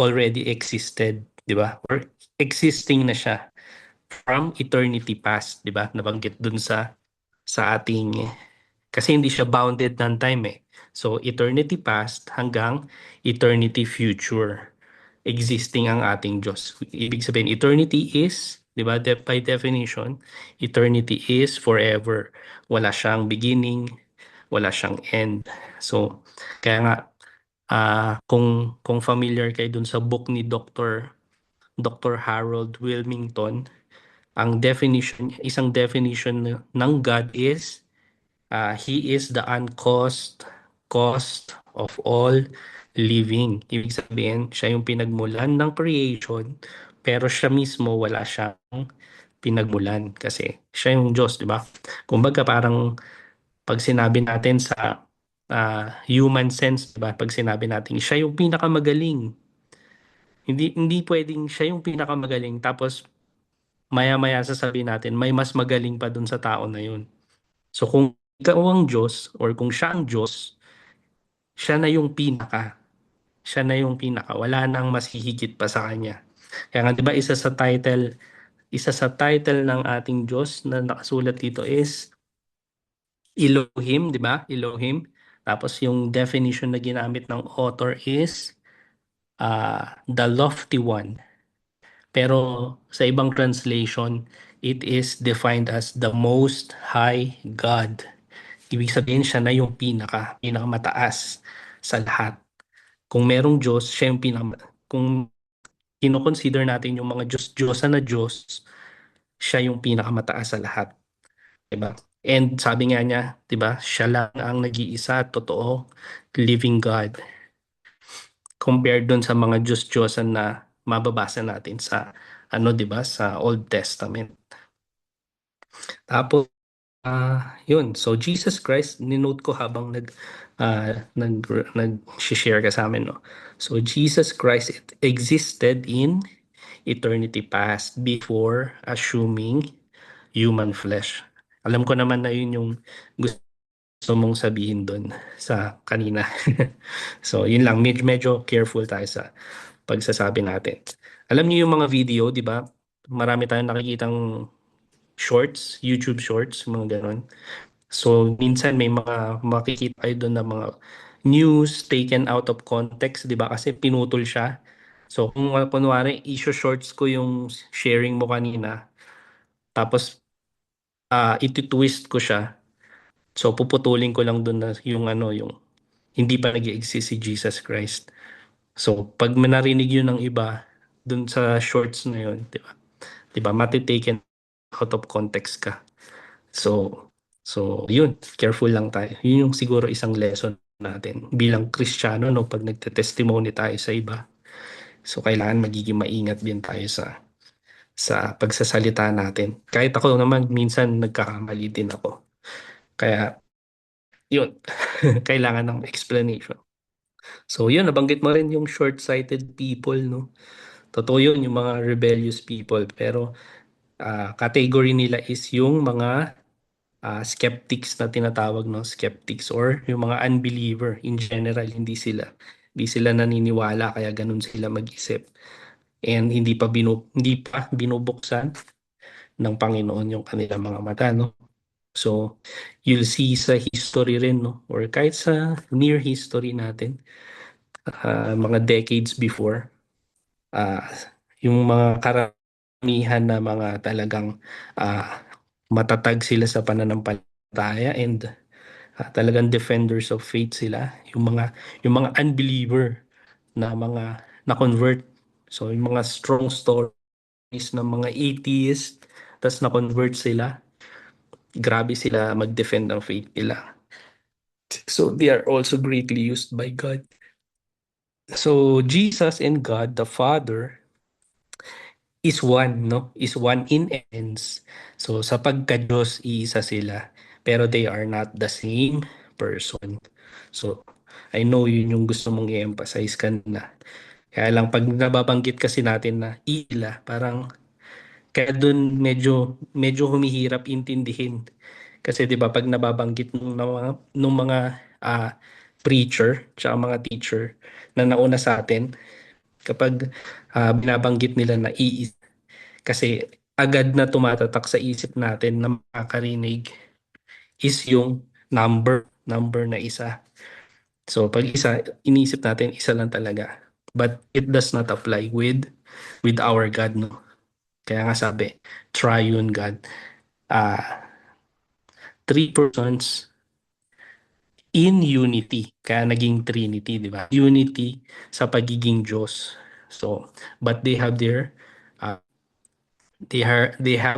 Speaker 1: already existed, 'di ba? Or existing na siya from eternity past, 'di ba? Nabanggit dun sa ating, kasi hindi siya bounded ng time eh. So eternity past hanggang eternity future existing ang ating Diyos. Ibig sabihin, eternity is, 'di ba? By definition, eternity is forever. Wala siyang beginning, wala siyang end. So kaya nga kung familiar kayo dun sa book ni Dr. Harold Wilmington, ang isang definition ng God is He is the uncaused cause of all living. Ibig sabihin, siya yung pinagmulan ng creation, pero siya mismo wala siyang pinagmulan kasi siya yung Diyos, di ba? Kumbaga parang pag sinabi natin sa human sense, di ba? Pag sinabi natin siya yung pinakamagaling, hindi pwedeng siya yung pinakamagaling tapos maya-maya sasabihin natin may mas magaling pa dun sa tao na yun. So kung ikaw ang Diyos or kung siya ang Diyos, siya na yung pinaka. Siya na yung pinaka. Wala nang mas hihigit pa sa kanya. Kaya nga 'di ba isa sa title ng ating Diyos na nakasulat dito is Elohim, 'di ba? Elohim. Tapos yung definition na ginamit ng author is the lofty one. Pero sa ibang translation, it is defined as the most high God. Ibig sabihin siya na yung pinakamataas sa lahat. Kung merong Diyos, siya yung kung kino-consider natin yung mga Diyos-Diyosan na Diyos, siya yung pinakamataas sa lahat. Diba? And sabi nga niya, diba, siya lang ang nag-iisa, totoo, living God. Compared dun sa mga Diyos-Diyosan na mababasa natin sa diba, sa Old Testament. Tapos yun. So Jesus Christ, ninote ko habang nag-share ka sa amin, no. So Jesus Christ it existed in eternity past before assuming human flesh. Alam ko naman na yun yung gusto mong sabihin doon sa kanina. So yun lang, medyo careful tayo sa pagsasabi natin. Alam niyo yung mga video, di ba? Marami tayong nakikitang shorts, YouTube shorts, mga ganon. So, minsan may mga makikita kayo doon na mga news taken out of context, di ba? Kasi pinutol siya. So, kung kunwari, issue shorts ko yung sharing mo kanina, tapos iti-twist ko siya. So, puputulin ko lang doon na yung hindi pa nag-exist si Jesus Christ. So, pag narinig yun ng iba, doon sa shorts na yun, di ba? Di ba? Matitaken out of context ka. So, yun, careful lang tayo. Yun yung siguro isang lesson natin bilang Kristiyano, no, pag nagte-testimony tayo sa iba. So, kailangan magiging maingat din tayo sa pagsasalita natin. Kahit ako naman, minsan nagkakamali din ako. Kaya, yun, kailangan ng explanation. So, yun, nabanggit mo rin yung short-sighted people, no? Totoo yun, yung mga rebellious people. Pero, category nila is yung mga skeptics na tinatawag, no, skeptics or yung mga unbeliever in general, hindi sila naniniwala kaya ganun sila mag-isip and hindi pa binubuksan ng Panginoon yung kanilang mga mata, no. So you'll see sa history rin, no, or kahit sa near history natin, mga decades before, ah, yung mga karamihan na mga talagang matatag sila sa pananampalataya and talagang defenders of faith sila, yung mga unbeliever na mga na-convert. So yung mga strong stories ng mga atheist tas na-convert sila, grabe sila mag-defend ng faith nila. So they are also greatly used by God. So Jesus and God the Father is one, no? Is one in essence. So sa pagka-Diyos, iisa sila. Pero they are not the same person. So I know yun yung gusto mong i-emphasize kanina. Kaya lang pag nababanggit kasi natin na ila, parang kaya dun medyo humihirap intindihin. Kasi 'di ba pag nababanggit nung mga preacher tsaka mga teacher na nauna sa atin, kapag binabanggit nila na iisa, kasi agad na tumatatak sa isip natin na makakarinig is yung number na isa. So pag isa, iniisip natin isa lang talaga. But it does not apply with our God, no. Kaya nga sabi, triune God. Three persons in unity. Kaya naging Trinity, di ba? Unity sa pagiging Diyos. So, but they have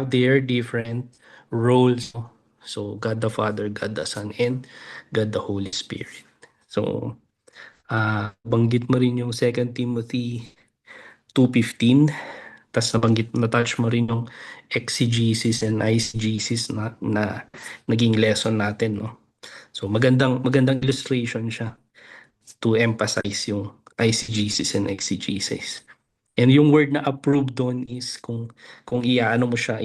Speaker 1: their different roles. So, God the Father, God the Son, and God the Holy Spirit. So, banggit mo rin yung 2 Timothy 2:15. Tas na-touch mo rin yung exegesis and eisegesis na naging lesson natin, no? So magandang illustration siya to emphasize yung eisegesis and exegesis. And yung word na approved doon is kung iaano mo siya,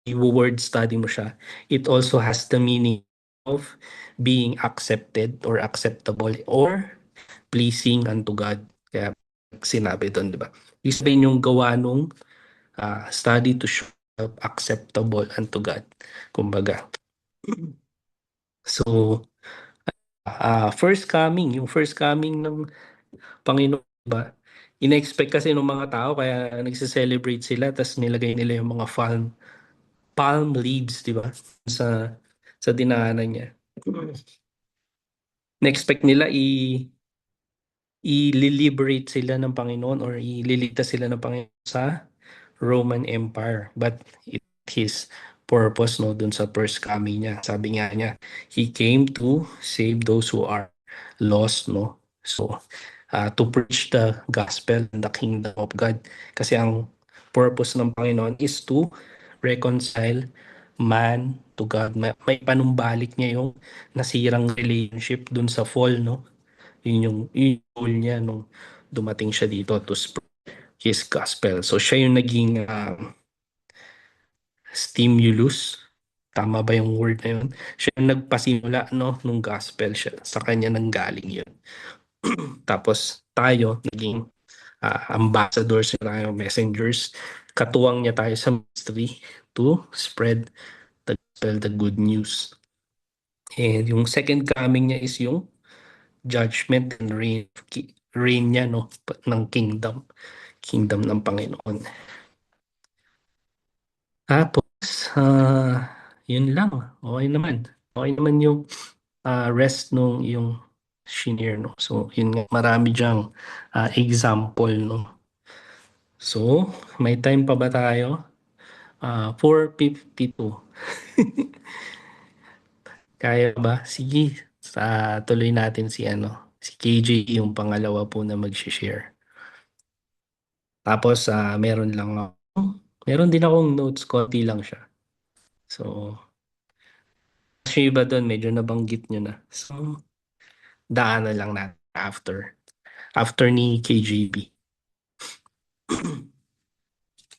Speaker 1: i-word study mo siya, it also has the meaning of being accepted or acceptable or pleasing unto God. Kaya sinabi doon, di ba? Ibig sabihin yung gawa nung study to show acceptable unto God. Kumbaga. So, yung first coming ng Panginoon, ba? Ina-expect kasi ng mga tao kaya nagse-celebrate sila tas nilagay nila yung mga palm leaves, di ba? Sa dinaanan niya. Na-expect nila i-liberate sila ng Panginoon or ililigtas sila ng Panginoon sa Roman Empire. But his purpose, no, dun sa first coming niya. Sabi nga niya, he came to save those who are lost, no? So, to preach the gospel and the kingdom of God. Kasi ang purpose ng Panginoon is to reconcile man to God. May panumbalik niya yung nasirang relationship dun sa fall, no? Yun yung goal niya nung dumating siya dito to spread his gospel. So siya yung naging stimulus. Tama ba yung word na yun? Siya yung nagpasimula, no, nung gospel siya. Sa kanya nanggaling yun. Tapos tayo, naging ambassadors tayo, messengers. Katuwang niya tayo sa ministry to spread the gospel, the good news. And yung second coming niya is yung judgment and reign niya, no, ng kingdom ng Panginoon. Tapos yun lang, okay naman yung rest nung yung shinare, no. So yun nga, marami diyang example, no. So may time pa ba tayo? 4:52. Kaya ba? Sige, tuloy natin si KJ yung pangalawa po na mag-share. Tapos meron din akong notes, konti lang siya. So, yung iba doon, medyo nabanggit nyo na. So, daanan lang natin after ni KJB.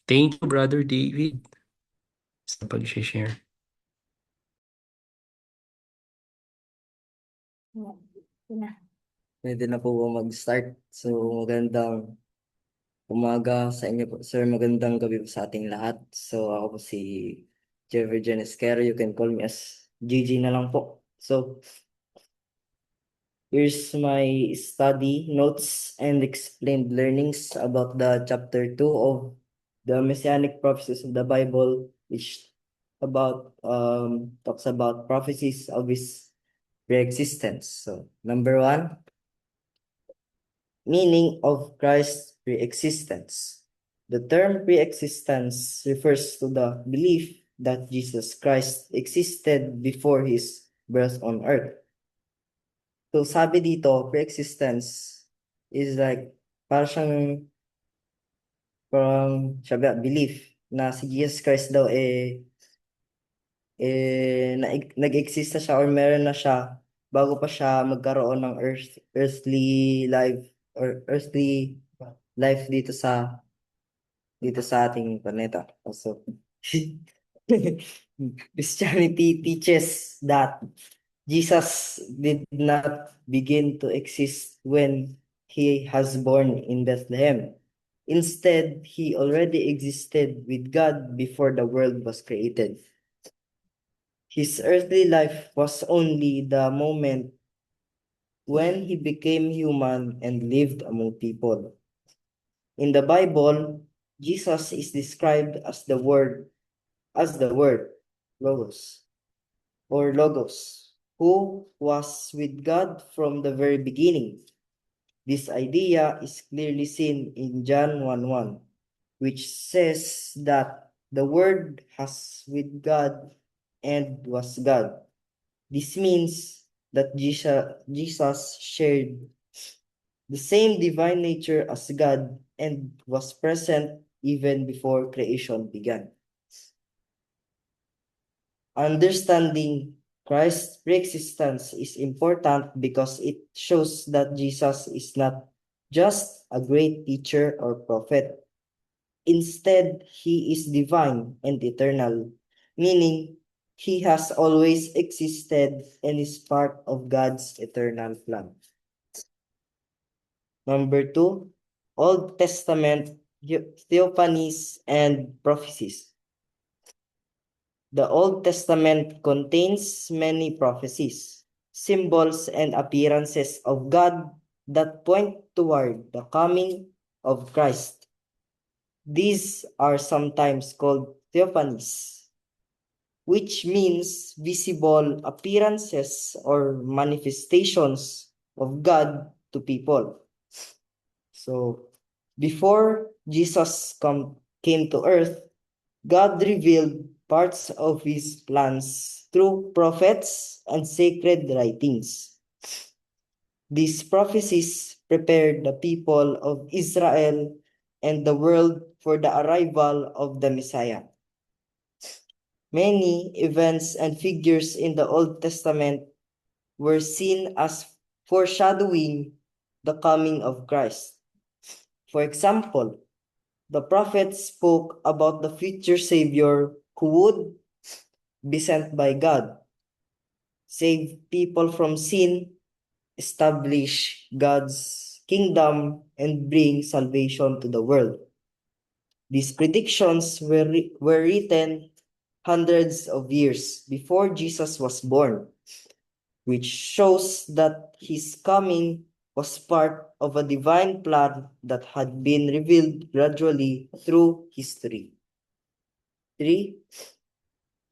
Speaker 1: Thank you, Brother David, sa pag-share.
Speaker 6: Pwede na po ba mag-start? So, magandang umaga sa inyo po, sir. Magandang gabi po sa ating lahat. So, ako po si Jeffrey Genesquero. You can call me as GG na lang po. So, here's my study notes and explained learnings about the chapter 2 of the Messianic prophecies of the Bible, which talks about prophecies of his pre-existence. So, number 1, meaning of Christ's pre-existence. The term pre-existence refers to the belief that Jesus Christ existed before his birth on earth. So sabi dito, pre-existence is like parang belief na si Jesus Christ daw nag-exist na siya or meron na siya bago pa siya magkaroon ng earthly life or earthly life dito sa ating planeta. Also, Christianity teaches that Jesus did not begin to exist when he was born in Bethlehem. Instead, he already existed with God before the world was created. His earthly life was only the moment when he became human and lived among people. In the Bible, Jesus is described as the Word, Logos, who was with God from the very beginning. This idea is clearly seen in John 1:1, which says that the Word was with God and was God. This means that Jesus shared the same divine nature as God and was present even before creation began. Understanding Christ's pre-existence is important because it shows that Jesus is not just a great teacher or prophet. Instead, he is divine and eternal, meaning he has always existed and is part of God's eternal plan. Number 2, Old Testament theophanies and prophecies. The Old Testament contains many prophecies, symbols, and appearances of God that point toward the coming of Christ. These are sometimes called theophanies, which means visible appearances or manifestations of God to people. So, before Jesus came to earth, God revealed parts of his plans through prophets and sacred writings. These prophecies prepared the people of Israel and the world for the arrival of the Messiah. Many events and figures in the Old Testament were seen as foreshadowing the coming of Christ. For example, the prophets spoke about the future Savior who would be sent by God, save people from sin, establish God's kingdom, and bring salvation to the world. These predictions were written hundreds of years before Jesus was born, which shows that his coming was part of a divine plan that had been revealed gradually through history. 3,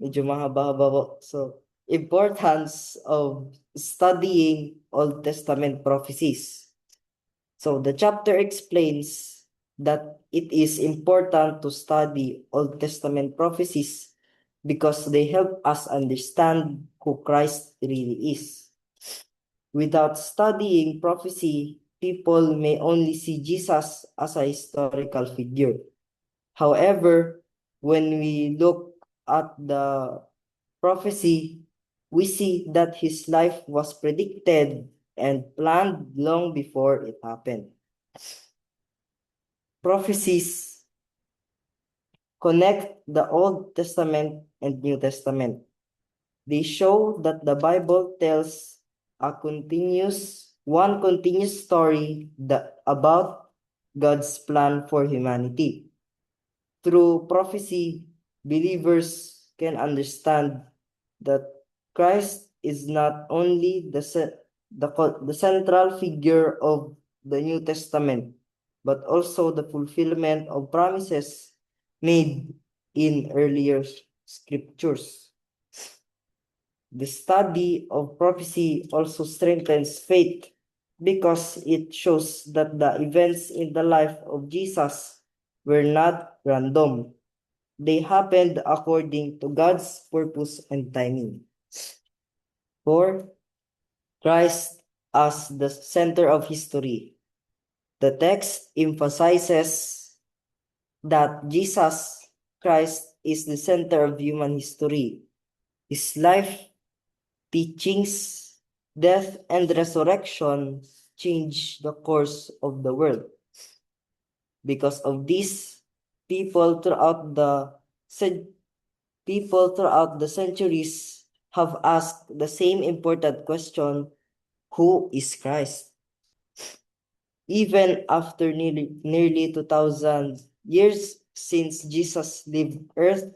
Speaker 6: medyo mahaba-haba po. So, importance of studying Old Testament prophecies. So, the chapter explains that it is important to study Old Testament prophecies because they help us understand who Christ really is. Without studying prophecy, people may only see Jesus as a historical figure. However, when we look at the prophecy, we see that his life was predicted and planned long before it happened. Prophecies connect the Old Testament and New Testament. They show that the Bible tells one continuous story about God's plan for humanity. Through prophecy, believers can understand that Christ is not only the central figure of the New Testament, but also the fulfillment of promises made in earlier scriptures. The study of prophecy also strengthens faith because it shows that the events in the life of Jesus were not random. They happened according to God's purpose and timing. 4, Christ as the center of history. The text emphasizes that Jesus Christ is the center of human history. His life, teachings, death, and resurrection changed the course of the world. Because of this, people throughout the centuries have asked the same important question: who is Christ? Even after nearly 2,000 years since Jesus lived earth,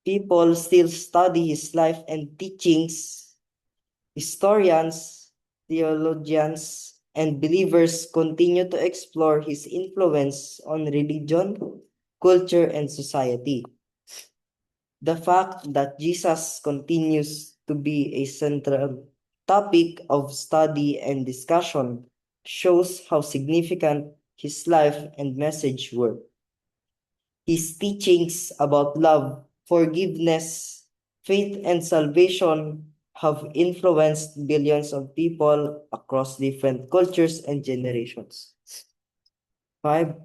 Speaker 6: people still study his life and teachings. Historians, theologians, and believers continue to explore his influence on religion, culture, and society. The fact that Jesus continues to be a central topic of study and discussion shows how significant his life and message were. His teachings about love, forgiveness, faith, and salvation have influenced billions of people across different cultures and generations. 5,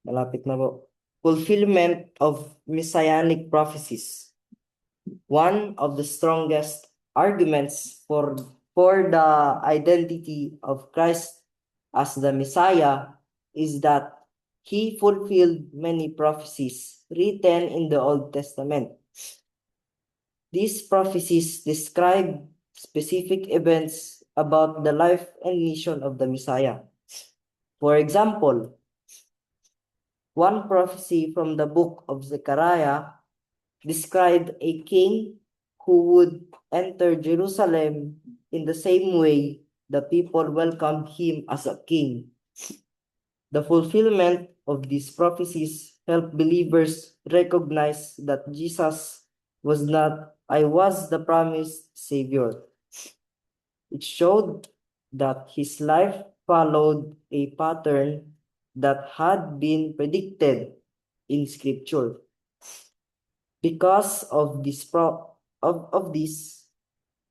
Speaker 6: Malapit na po. Fulfillment of messianic prophecies. One of the strongest arguments for the identity of Christ as the Messiah is that he fulfilled many prophecies written in the Old Testament. These prophecies describe specific events about the life and mission of the Messiah. For example, one prophecy from the book of Zechariah described a king who would enter Jerusalem in the same way the people welcomed him as a king. The fulfillment of these prophecies helped believers recognize that Jesus was the promised Savior. It showed that his life followed a pattern that had been predicted in Scripture. Because of this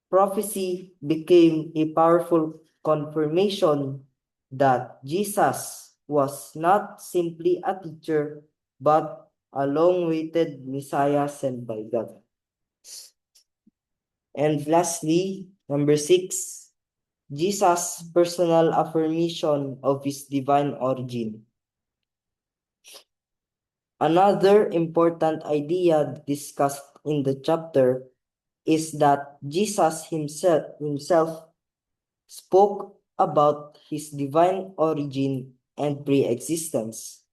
Speaker 6: prophecy became a powerful confirmation that Jesus was not simply a teacher, but a long-awaited Messiah sent by God. And lastly, number 6, Jesus' personal affirmation of his divine origin. Another important idea discussed in the chapter is that Jesus himself spoke about his divine origin and pre-existence.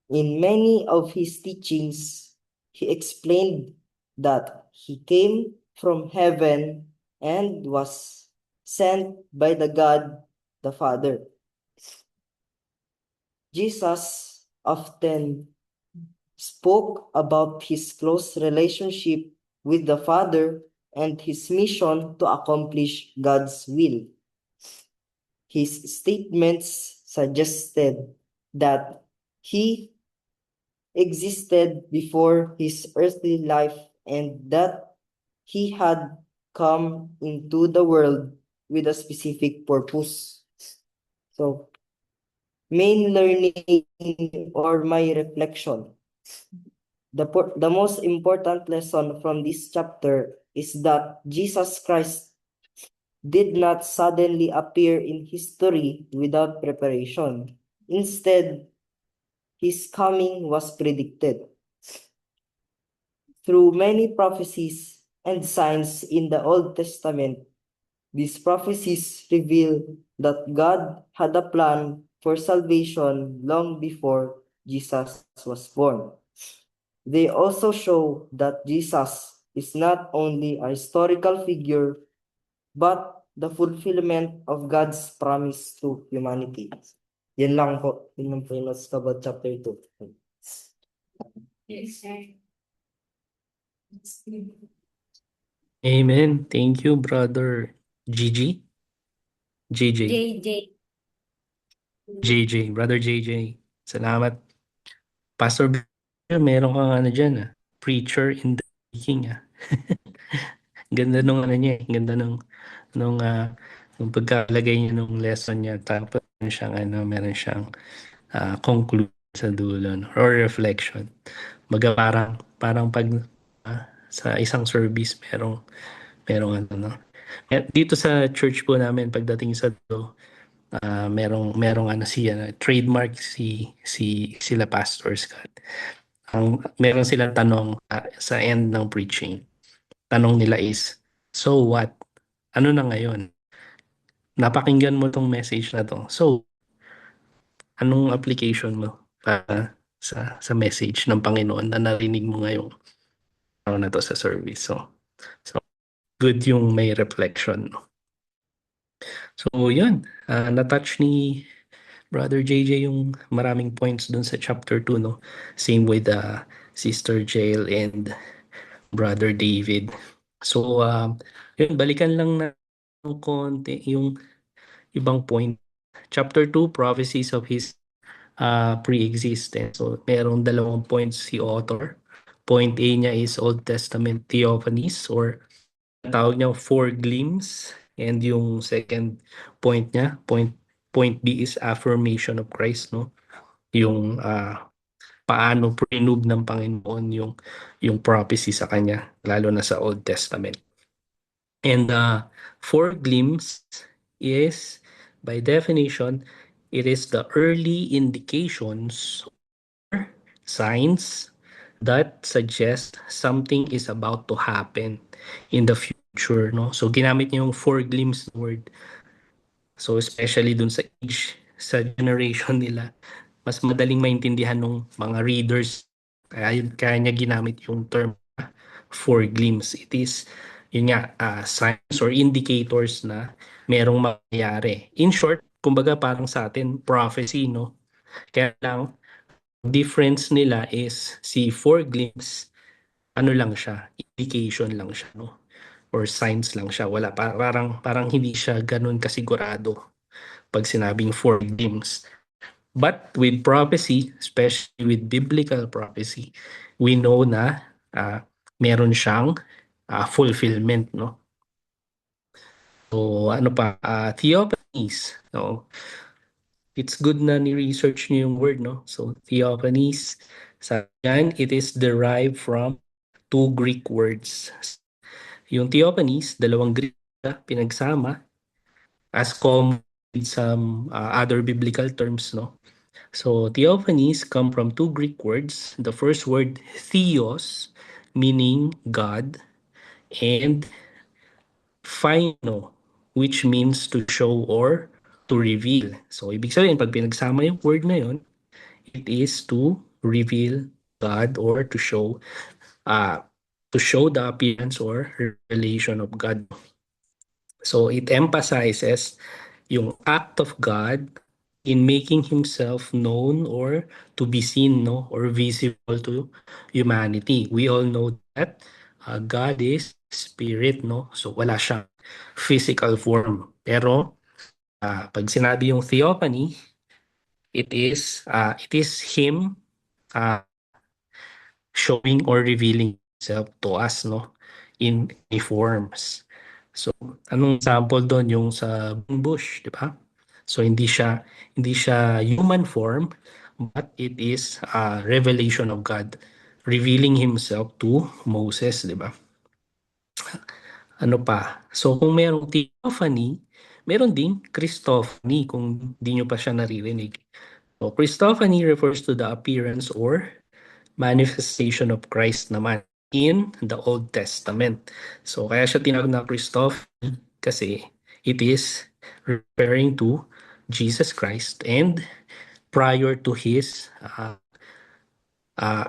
Speaker 6: In many of his teachings, he explained that he came from heaven and was sent by the God the Father. Jesus often spoke about his close relationship with the Father and his mission to accomplish God's will. His statements suggested that he existed before his earthly life and that he had come into the world with a specific purpose. So, main learning or my reflection. The most important lesson from this chapter is that Jesus Christ did not suddenly appear in history without preparation. Instead, his coming was predicted. Through many prophecies and signs in the Old Testament, these prophecies reveal that God had a plan for salvation long before Jesus was born. They also show that Jesus is not only a historical figure, but the fulfillment of God's promise to humanity. Yan lang po. Yun lang po yung notes about chapter 2.
Speaker 1: Amen. Thank you, Brother Gigi. JJ.
Speaker 2: JJ.
Speaker 1: JJ. Brother JJ. Salamat. Pastor, meron kang ano dyan, preacher in the making. Ganda nung ano niya, ganda nung pagkalagay niya nung lesson niya. Tapos meron siyang conclude sa dulo, no? Or reflection. Parang pag sa isang service merong ano, no? Dito sa church po namin pagdating sa dulo, merong ano trademark sila Pastor Scott. Meron silang tanong sa end ng preaching. Tanong nila is, so what? Ano na ngayon? Napakinggan mo tong message na to. So, anong application mo para sa message ng Panginoon na narinig mo ngayong araw na to sa service? So good yung may reflection. No? So, yun. Na-touch ni Brother JJ yung maraming points dun sa chapter 2, no? Same with Sister Jael and Brother David. So, yun, balikan lang na ng konti yung ibang point. Chapter 2, prophecies of his pre-existence. So, merong dalawang points si author. Point A niya is Old Testament theophanies or tawag niya foreglimpse. And yung second point niya, point B is affirmation of Christ, no? yung paano prinove ng Panginoon yung prophecy sa kanya, lalo na sa Old Testament. And four glimpse is, by definition, it is the early indications or signs that suggest something is about to happen in the future, no? So ginamit niya yung four glimpse word. So especially dun sa age, sa generation nila, mas madaling maintindihan ng mga readers. Kaya niya ginamit yung term four glimpse. It is, yun nga, signs or indicators na merong mangyayari. In short, kumbaga parang sa atin, prophecy, no? Kaya lang, difference nila is si four glimpse, ano lang siya, indication lang siya, no? Or signs lang siya. Wala, parang hindi siya ganun kasigurado pag sinabing four glimpse. But with prophecy, especially with biblical prophecy, we know na meron siyang fulfillment, no? So ano pa, theophanies, no? It's good na ni-research niyo yung word, no? So theophanies, sa yan, it is derived from two Greek words. Yung theophanies, dalawang Greek na pinagsama as common with some other biblical terms, no? So theophanies come from two Greek words. The first word, theos, meaning God, and phino, which means to show or to reveal. So ibig sabihin, pag pinagsama yung word na yun, it is to reveal God or to show the appearance or revelation of God. So it emphasizes yung act of God in making himself known or to be seen, no, or visible to humanity. We all know that God is spirit, no? So wala siyang physical form. Pero pag sinabi yung theophany, it is him uh, showing or revealing himself to us, no, in many forms. So anong example doon? Yung sa bush, di ba? So hindi siya human form, but it is a revelation of God revealing himself to Moses, di ba? Ano pa? So kung merong theophany, meron ding Christophany kung di nyo pa siya naririnig. So Christophany refers to the appearance or manifestation of Christ naman in the Old Testament. So kaya siya tinawag na Christophany kasi it is referring to Jesus Christ and prior to his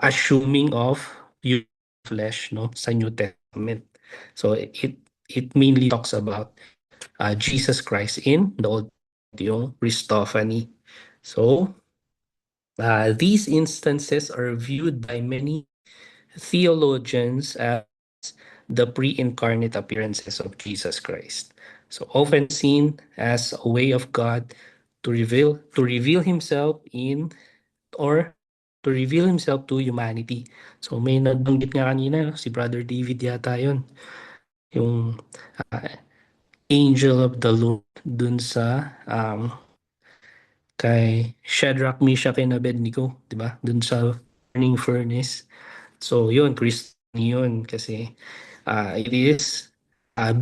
Speaker 1: assuming of human flesh, no, sa New Testament. So it mainly talks about Jesus Christ in the Old Testament, yung Christophany. So these instances are viewed by many theologians as the pre-incarnate appearances of Jesus Christ. So often seen as a way of God to reveal himself in or to reveal himself to humanity. So may nabanggit nga kanina, si Brother David yata yun, yung angel of the Lord dun sa kay Shadrach, Meshach, and Abednego, di ba? Dun sa burning furnace. So yun, Christ yun kasi it is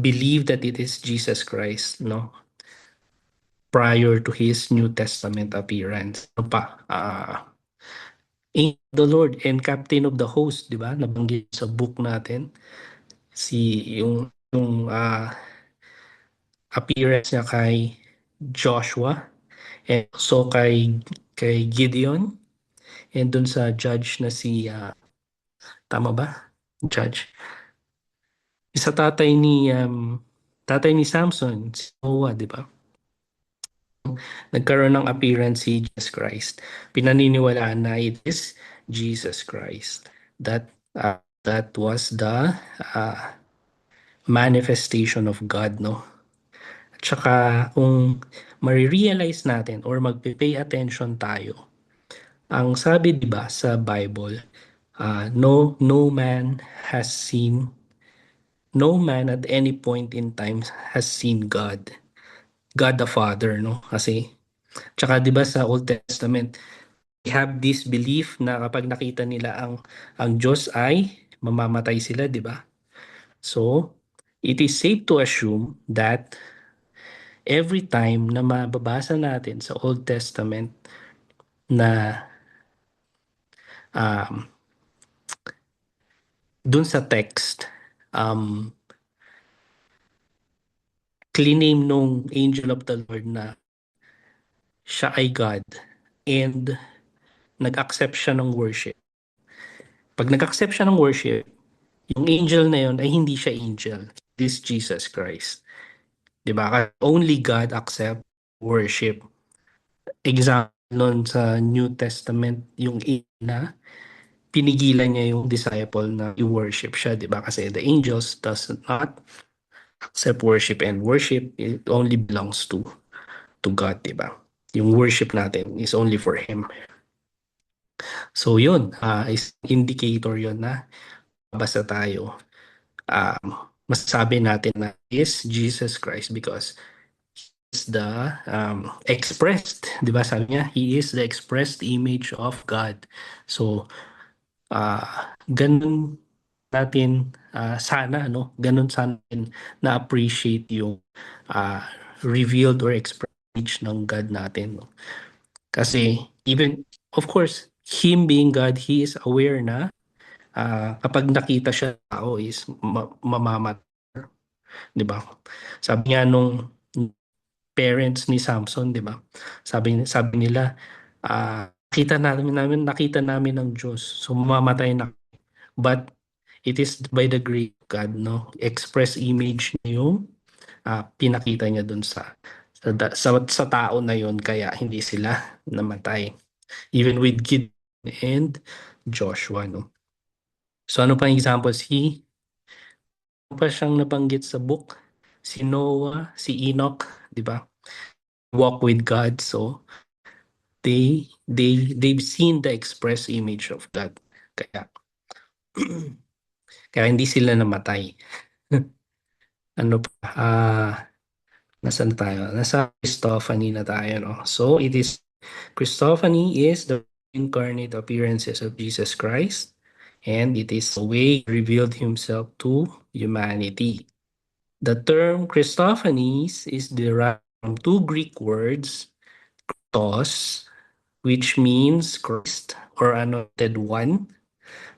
Speaker 1: believed that it is Jesus Christ, no? Prior to his New Testament appearance. Ano pa? Angel of the Lord and Captain of the Host, di ba? Nabanggit sa book natin. Yung appearance niya kay Joshua and also kay Gideon and dun sa judge na si tama ba? Judge. Sa tatay ni Samson, si Noah, di ba? Nagkaroon ng appearance si Jesus Christ. Pinaniniwalaan na it is Jesus Christ. That was the manifestation of God, no? At saka kung marirealize natin or magpe-pay attention tayo, ang sabi 'di ba sa Bible, no man at any point in time has seen God the Father, no? Kasi tsaka 'di ba sa Old Testament have this belief na kapag nakita nila ang Diyos ay mamamatay sila, di ba? So, it is safe to assume that every time na mababasa natin sa Old Testament na um, dun sa text, claim nung angel of the Lord na siya ay God and nag-accept siya ng worship. Pag nag-accept siya ng worship, yung angel na yun ay hindi siya angel. This Jesus Christ. Diba? Only God accept worship. Example nun sa New Testament, yung na pinigilan niya yung disciple na i-worship siya. Diba? Kasi the angels does not accept worship, and worship it only belongs to God. Diba? Yung worship natin is only for Him. So yun, is indicator yun na basta tayo. Masasabi natin na is Jesus Christ because is the expressed, di ba sabi niya, He is the expressed image of God. So, ganun natin sana, no? Ganun sana na-appreciate yung revealed or expressed image ng God natin. No? Kasi even, of course, Him being God, He is aware na kapag nakita siya tao is mamamatay. Di ba? Sabi nga nung parents ni Samson, di ba? Sabi nila, nakita namin ng Diyos. So mamamatay na. But it is by the grace of God, no? Express image niya yung pinakita niya dun sa tao na yon, kaya hindi sila namatay. Even with Gideon and Joshua, no? So ano pang examples? Ano pa siyang nabanggit sa book? Si Noah, si Enoch, di ba? Walk with God. So they've seen the express image of God. Kaya kaya hindi sila namatay. Ano pa? Nasaan tayo? Nasa Christophany na tayo, no? So Christophany is the incarnate appearances of Jesus Christ, and it is the way He revealed Himself to humanity. The term Christophanies is derived from two Greek words, Christos, which means Christ or anointed one,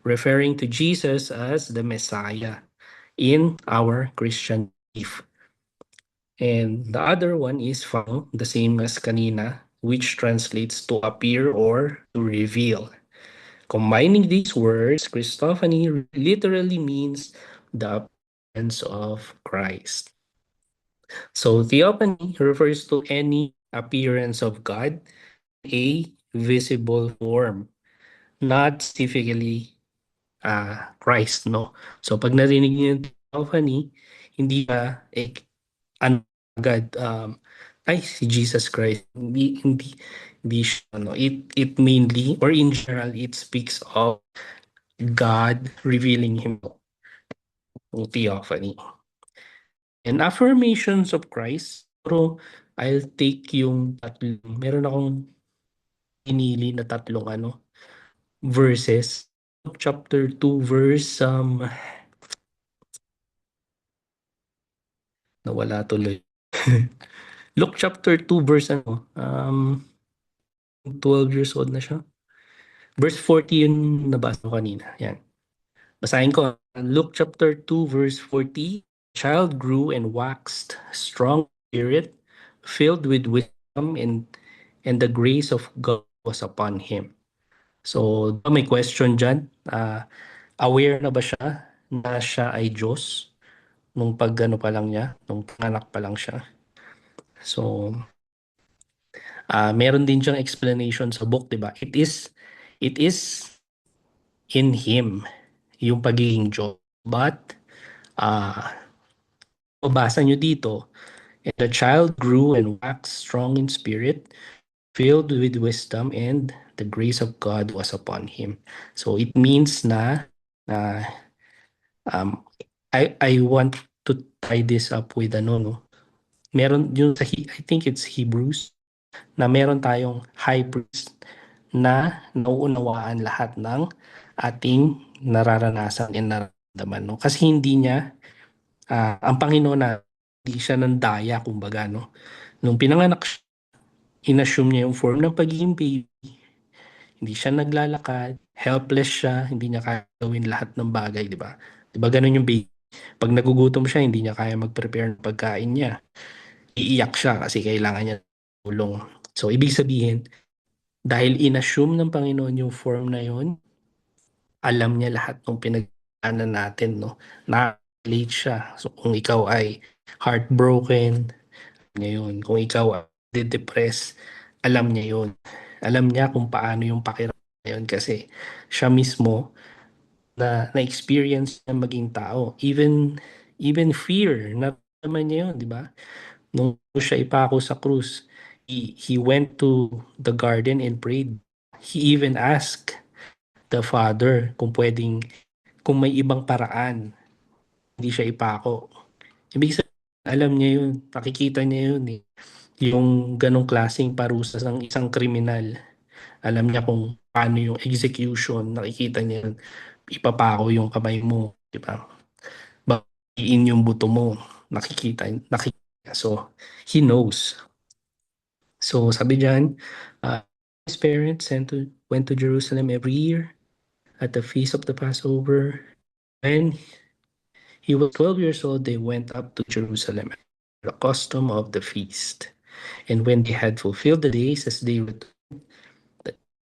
Speaker 1: referring to Jesus as the Messiah in our Christian belief. And the other one is Phano, the same as kanina, which translates to appear or to reveal. Combining these words, Christophany literally means the appearance of Christ. So theophany refers to any appearance of God, a visible form, not specifically Christ, no? So pag narinig niyo yung theophany, hindi ba agad ay si Jesus Christ, hindi siya, no? It mainly or in general it speaks of God revealing Himself, theophany. And affirmations of Christ, pero I'll take yung meron akong pinili na tatlong verses. Chapter 2 verse nawala tuloy. Luke chapter 2 verse 12 years old na siya. Verse 40 yung nabasa ko kanina. Yan. Basahin ko. Luke chapter 2 verse 40. Child grew and waxed strong spirit, filled with wisdom, and the grace of God was upon him. So, may question dyan. Aware na ba siya na siya ay Diyos nung pagano pa lang niya, nung panganak pa lang siya? So, meron din siyang explanation sa book, di ba? It is in Him yung pagiging Diyos. But, mabasa nyo dito, and the child grew and waxed strong in spirit, filled with wisdom, and the grace of God was upon him. So it means na I want to tie this up with no? Meron yung I think it's Hebrews na meron tayong high priest na nauunawaan lahat ng ating nararanasan and nararamdaman, no? Kasi hindi niya, ang Panginoon na hindi siya nandaya, kumbaga, no? Nung pinanganak siya, inassume niya yung form ng pagiging baby. Hindi siya naglalakad, helpless siya, hindi niya kaya gawin lahat ng bagay, di ba? Di ba ganun yung baby? Pag nagugutom siya, hindi niya kaya mag-prepare ng pagkain niya. Iiyak siya kasi kailangan niya ng tulong. So, ibig sabihin, dahil inassume ng Panginoon yung form na yun, alam niya lahat ng pinagdaanan natin, no? Na-relate siya. So, kung ikaw ay heartbroken, ngayon, kung ikaw ay depressed, alam niya yun. Alam niya kung paano yung pakiramdam na yun kasi siya mismo na-experience niya maging tao. Even fear, naman niya yun, di ba? Nung siya ipako sa krus, he went to the garden and prayed. He even asked the Father kung may ibang paraan, hindi siya ipako. Ibig sabihin, alam niya yun, nakikita niya yun eh. Yung ganong klaseng parusa ng isang kriminal. Alam niya kung paano yung execution, nakikita niya yun. Ipapako yung kamay mo, di ba? Batiin yung buto mo, nakikita. So, he knows. So, sabi diyan, his parents went to Jerusalem every year at the feast of the Passover. When he was 12 years old, they went up to Jerusalem, the custom of the feast. And when they had fulfilled the days as they returned,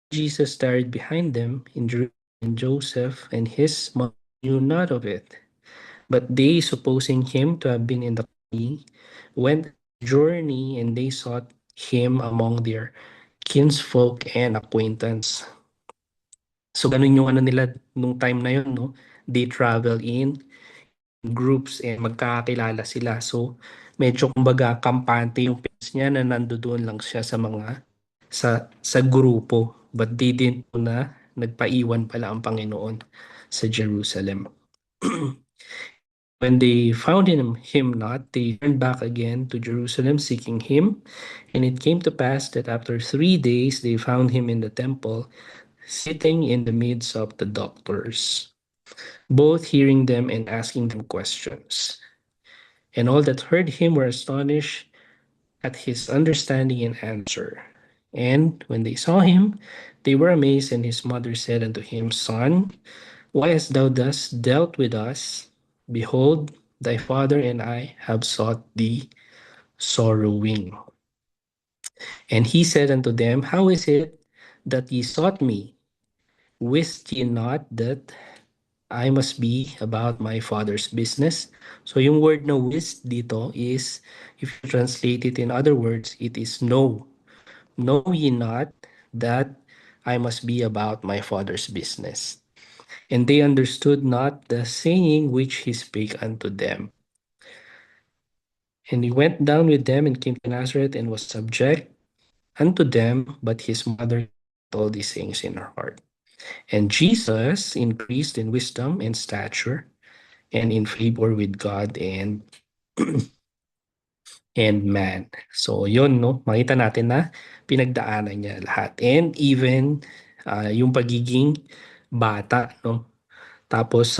Speaker 1: Jesus tarried behind them in Jerusalem, and Joseph and his mother knew not of it. But they, supposing him to have been in the company, went a journey, and they sought him among their kinsfolk and acquaintance. So ganun yung ano nila nung time na yun, no? They travel in groups and magkakakilala sila. So medyo kumbaga kampante yung parents niya na nandoon lang siya sa grupo. But they didn't know na nagpaiwan pala ang Panginoon sa Jerusalem. When they found him not, they turned back again to Jerusalem seeking him. And it came to pass that after 3 days they found him in the temple, sitting in the midst of the doctors, both hearing them and asking them questions. And all that heard him were astonished at his understanding and answer. And when they saw him, they were amazed, and his mother said unto him, Son, why hast thou thus dealt with us? Behold, thy father and I have sought thee sorrowing. And he said unto them, How is it that ye sought me? Wist ye not that I must be about my father's business? So yung word na wist dito is, if you translate it in other words, it is know. Know ye not that I must be about my father's business? And they understood not the saying which he spake unto them. And he went down with them and came to Nazareth and was subject unto them, but his mother kept all these things in her heart. And Jesus increased in wisdom and stature and in favor with God and man. So yun, no? Makita natin na pinagdaanan niya lahat. And even yung pagiging bata, no? Tapos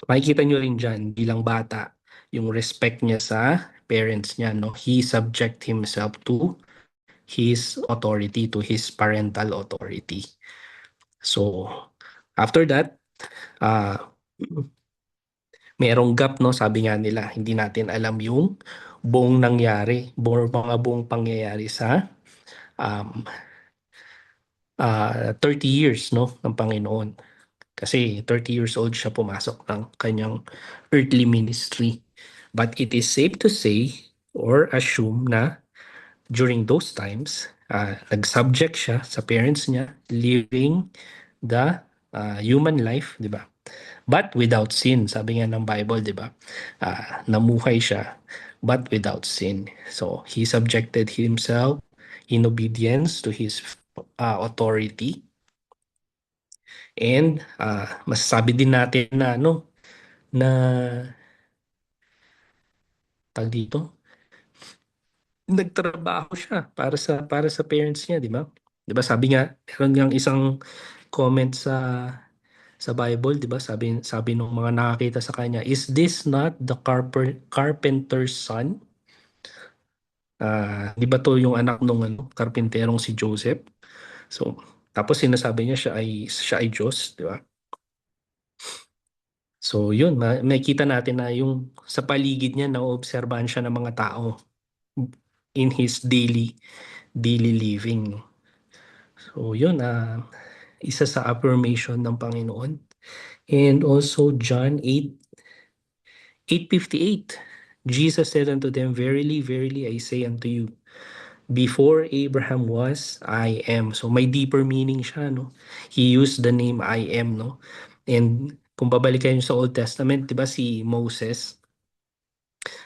Speaker 1: makikita nyo rin dyan bilang bata yung respect niya sa parents niya, no? He subject himself to his authority, to his parental authority. So after that, merong gap, no? Sabi nga nila, hindi natin alam yung buong buong pangyayari sa 30 years, no, ng Panginoon. Kasi 30 years old siya pumasok ng kanyang earthly ministry. But it is safe to say or assume na during those times, nag-subject siya sa parents niya, living the human life, di ba? But without sin, sabi nga ng Bible, di ba? Namuhay siya, but without sin. So, he subjected himself in obedience to his authority. And masasabi din natin na na tag dito, nagtrabaho siya para sa parents niya, di ba? 'Di ba sabi nga, meron ngang isang comment sa Bible, 'di ba? Sabi nung mga nakakita sa kanya, "Is this not the carpenter's son?" 'Di ba 'to yung anak nung karpenterong si Joseph? So, tapos sinasabi niya siya ay Diyos, 'di ba? So, yun, makikita natin na yung sa paligid niya naoobserbahan siya ng mga tao in his daily living. So, yun, isa sa affirmation ng Panginoon. And also John 8:58. Jesus said unto them, Verily, verily, I say unto you, before Abraham was, I am. So may deeper meaning siya, no? He used the name I am, no? And kung babalikan niyo sa Old Testament, 'di ba si Moses,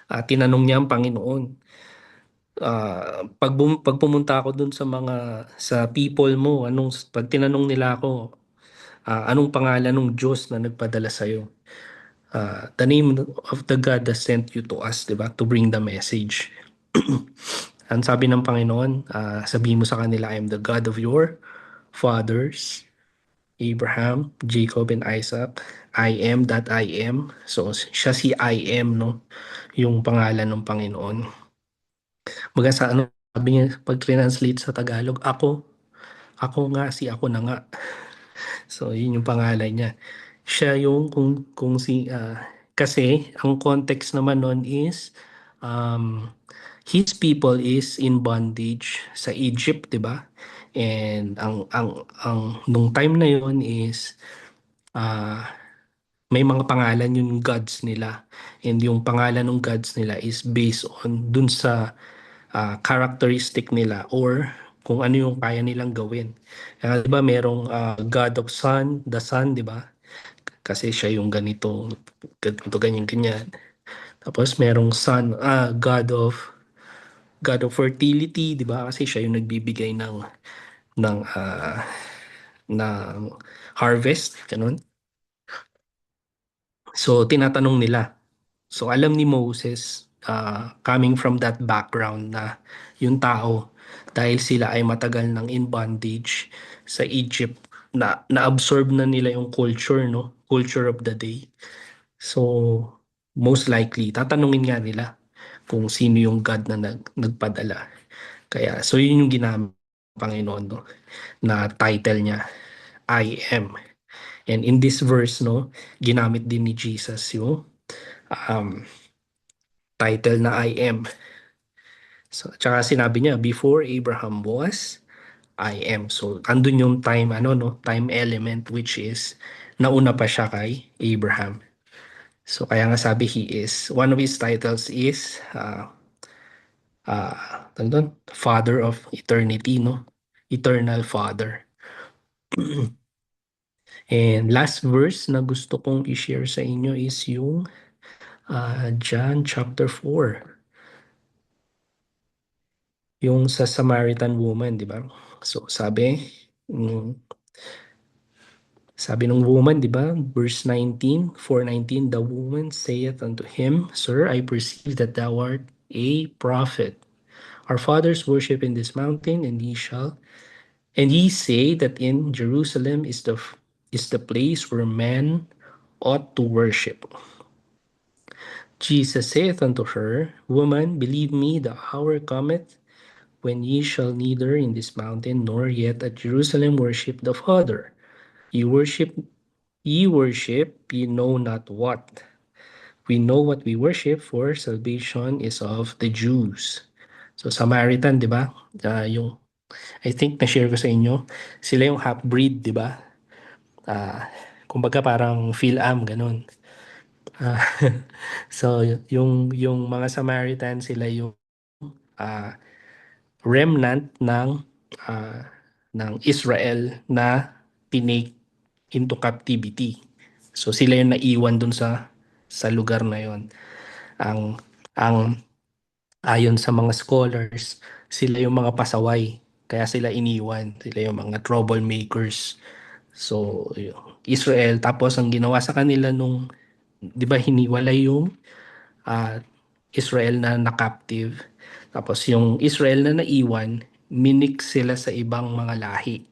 Speaker 1: tinanong niya ang Panginoon, pag pumunta ako dun sa people mo, pag tinanong nila ako, anong pangalan ng Diyos na nagpadala sa iyo? The name of the God that sent you to us, 'di ba? To bring the message. Ang sabi ng Panginoon, sabihin mo sa kanila, I am the God of your fathers, Abraham, Jacob, and Isaac. I am that I am. So, siya si I am, no? Yung pangalan ng Panginoon. Baga sa sabi niya, pag translate sa Tagalog, ako nga si ako na nga. So, yun yung pangalan niya. Siya yung kasi ang context naman nun is, his people is in bondage sa Egypt, 'di ba? And ang nung time na yon is ah may mga pangalan yung gods nila. And yung pangalan ng gods nila is based on dun sa characteristic nila or kung ano yung kaya nilang gawin. 'Di ba merong God of Sun, the Sun, 'di ba? Kasi siya yung ganito ganyan ganyan. Tapos merong Sun, God of fertility, 'di ba? Kasi siya yung nagbibigay ng ng harvest, ganun. So tinatanong nila. So alam ni Moses, coming from that background na yung tao dahil sila ay matagal nang in bondage sa Egypt, na-absorb na nila yung culture, no? Culture of the day. So most likely tatanungin nga nila kung sino yung God na nagpadala. Kaya so yun yung ginamit ng Panginoon, no? Na title niya, I am. And in this verse, no, ginamit din ni Jesus yung um, title na I am. So, tsaka sinabi niya, before Abraham was, I am. So, andun yung time, time element, which is, nauna pa siya kay Abraham. So, kaya nga sabi one of his titles is, Father of Eternity, no? Eternal Father. And last verse na gusto kong i-share sa inyo is yung John chapter 4. Yung sa Samaritan woman, di ba? So sabi ng woman, di ba? Verse 19, 4:19, the woman saith unto him, Sir, I perceive that thou art a prophet. Our fathers worship in this mountain, and ye say that in Jerusalem is the place where men ought to worship. Jesus saith unto her, Woman, believe me, the hour cometh when ye shall neither in this mountain nor yet at Jerusalem worship the Father. Ye worship, ye know not what. We know what we worship, for salvation is of the Jews. So Samaritan, di ba? I think na-share ko sa inyo, sila yung half-breed, di ba? Kumbaga parang Phil-Am, ganun. Ah, so yung mga Samaritan, sila yung remnant ng Israel na tinake into captivity. So sila yung naiwan dun sa lugar na yon. Ang ayon sa mga scholars, sila yung mga pasaway. Kaya sila iniwan. Sila yung mga troublemakers. So Israel, tapos ang ginawa sa kanila nung, 'di ba, hiniwalay yung Israel na captive. Tapos yung Israel na naiwan, minix sila sa ibang mga lahi,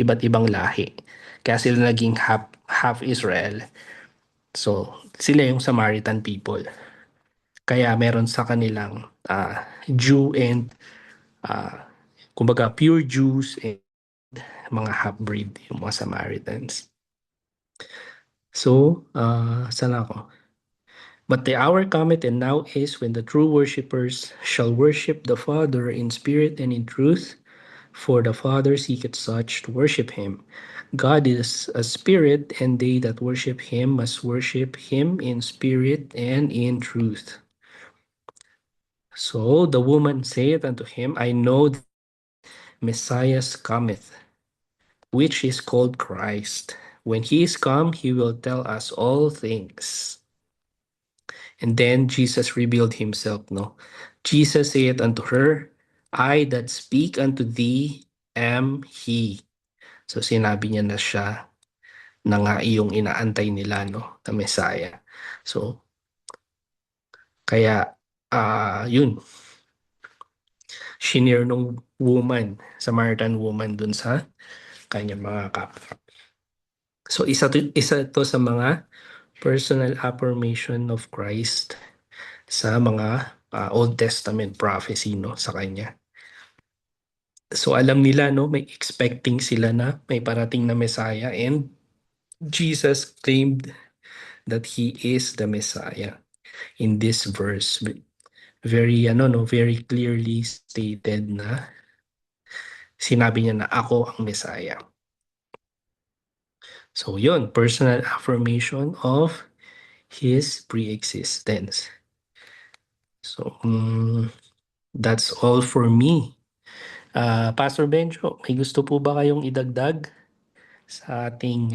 Speaker 1: iba't ibang lahi. Kaya sila naging half Israel. So, sila yung Samaritan people. Kaya meron sa kanilang Jew and kumbaga pure Jews and mga half-breed, yung mga Samaritans. So, saan ako? But the hour cometh, and now is, when the true worshippers shall worship the Father in spirit and in truth, for the Father seeketh such to worship him. God is a spirit, and they that worship him must worship him in spirit and in truth. So the woman saith unto him, I know that Messiah cometh, which is called Christ. When he is come, he will tell us all things. And then Jesus revealed himself, no? Jesus saith unto her, I that speak unto thee am he. So sinabi niya na siya na nga yung inaantay nila, no? Na Messiah. So, kaya, yun, shinare nung woman, Samaritan woman dun sa kanyang mga kapwa. So, isa to sa mga personal affirmation of Christ sa mga Old Testament prophecy, no, sa kanya. So, alam nila, no, may expecting sila na may parating na Messiah, and Jesus claimed that he is the Messiah in this verse. Very very clearly stated na sinabi niya na ako ang Messiah. So yun, personal affirmation of his pre-existence. So that's all for me. Pastor Benjo, may gusto po ba kayong idagdag sa ating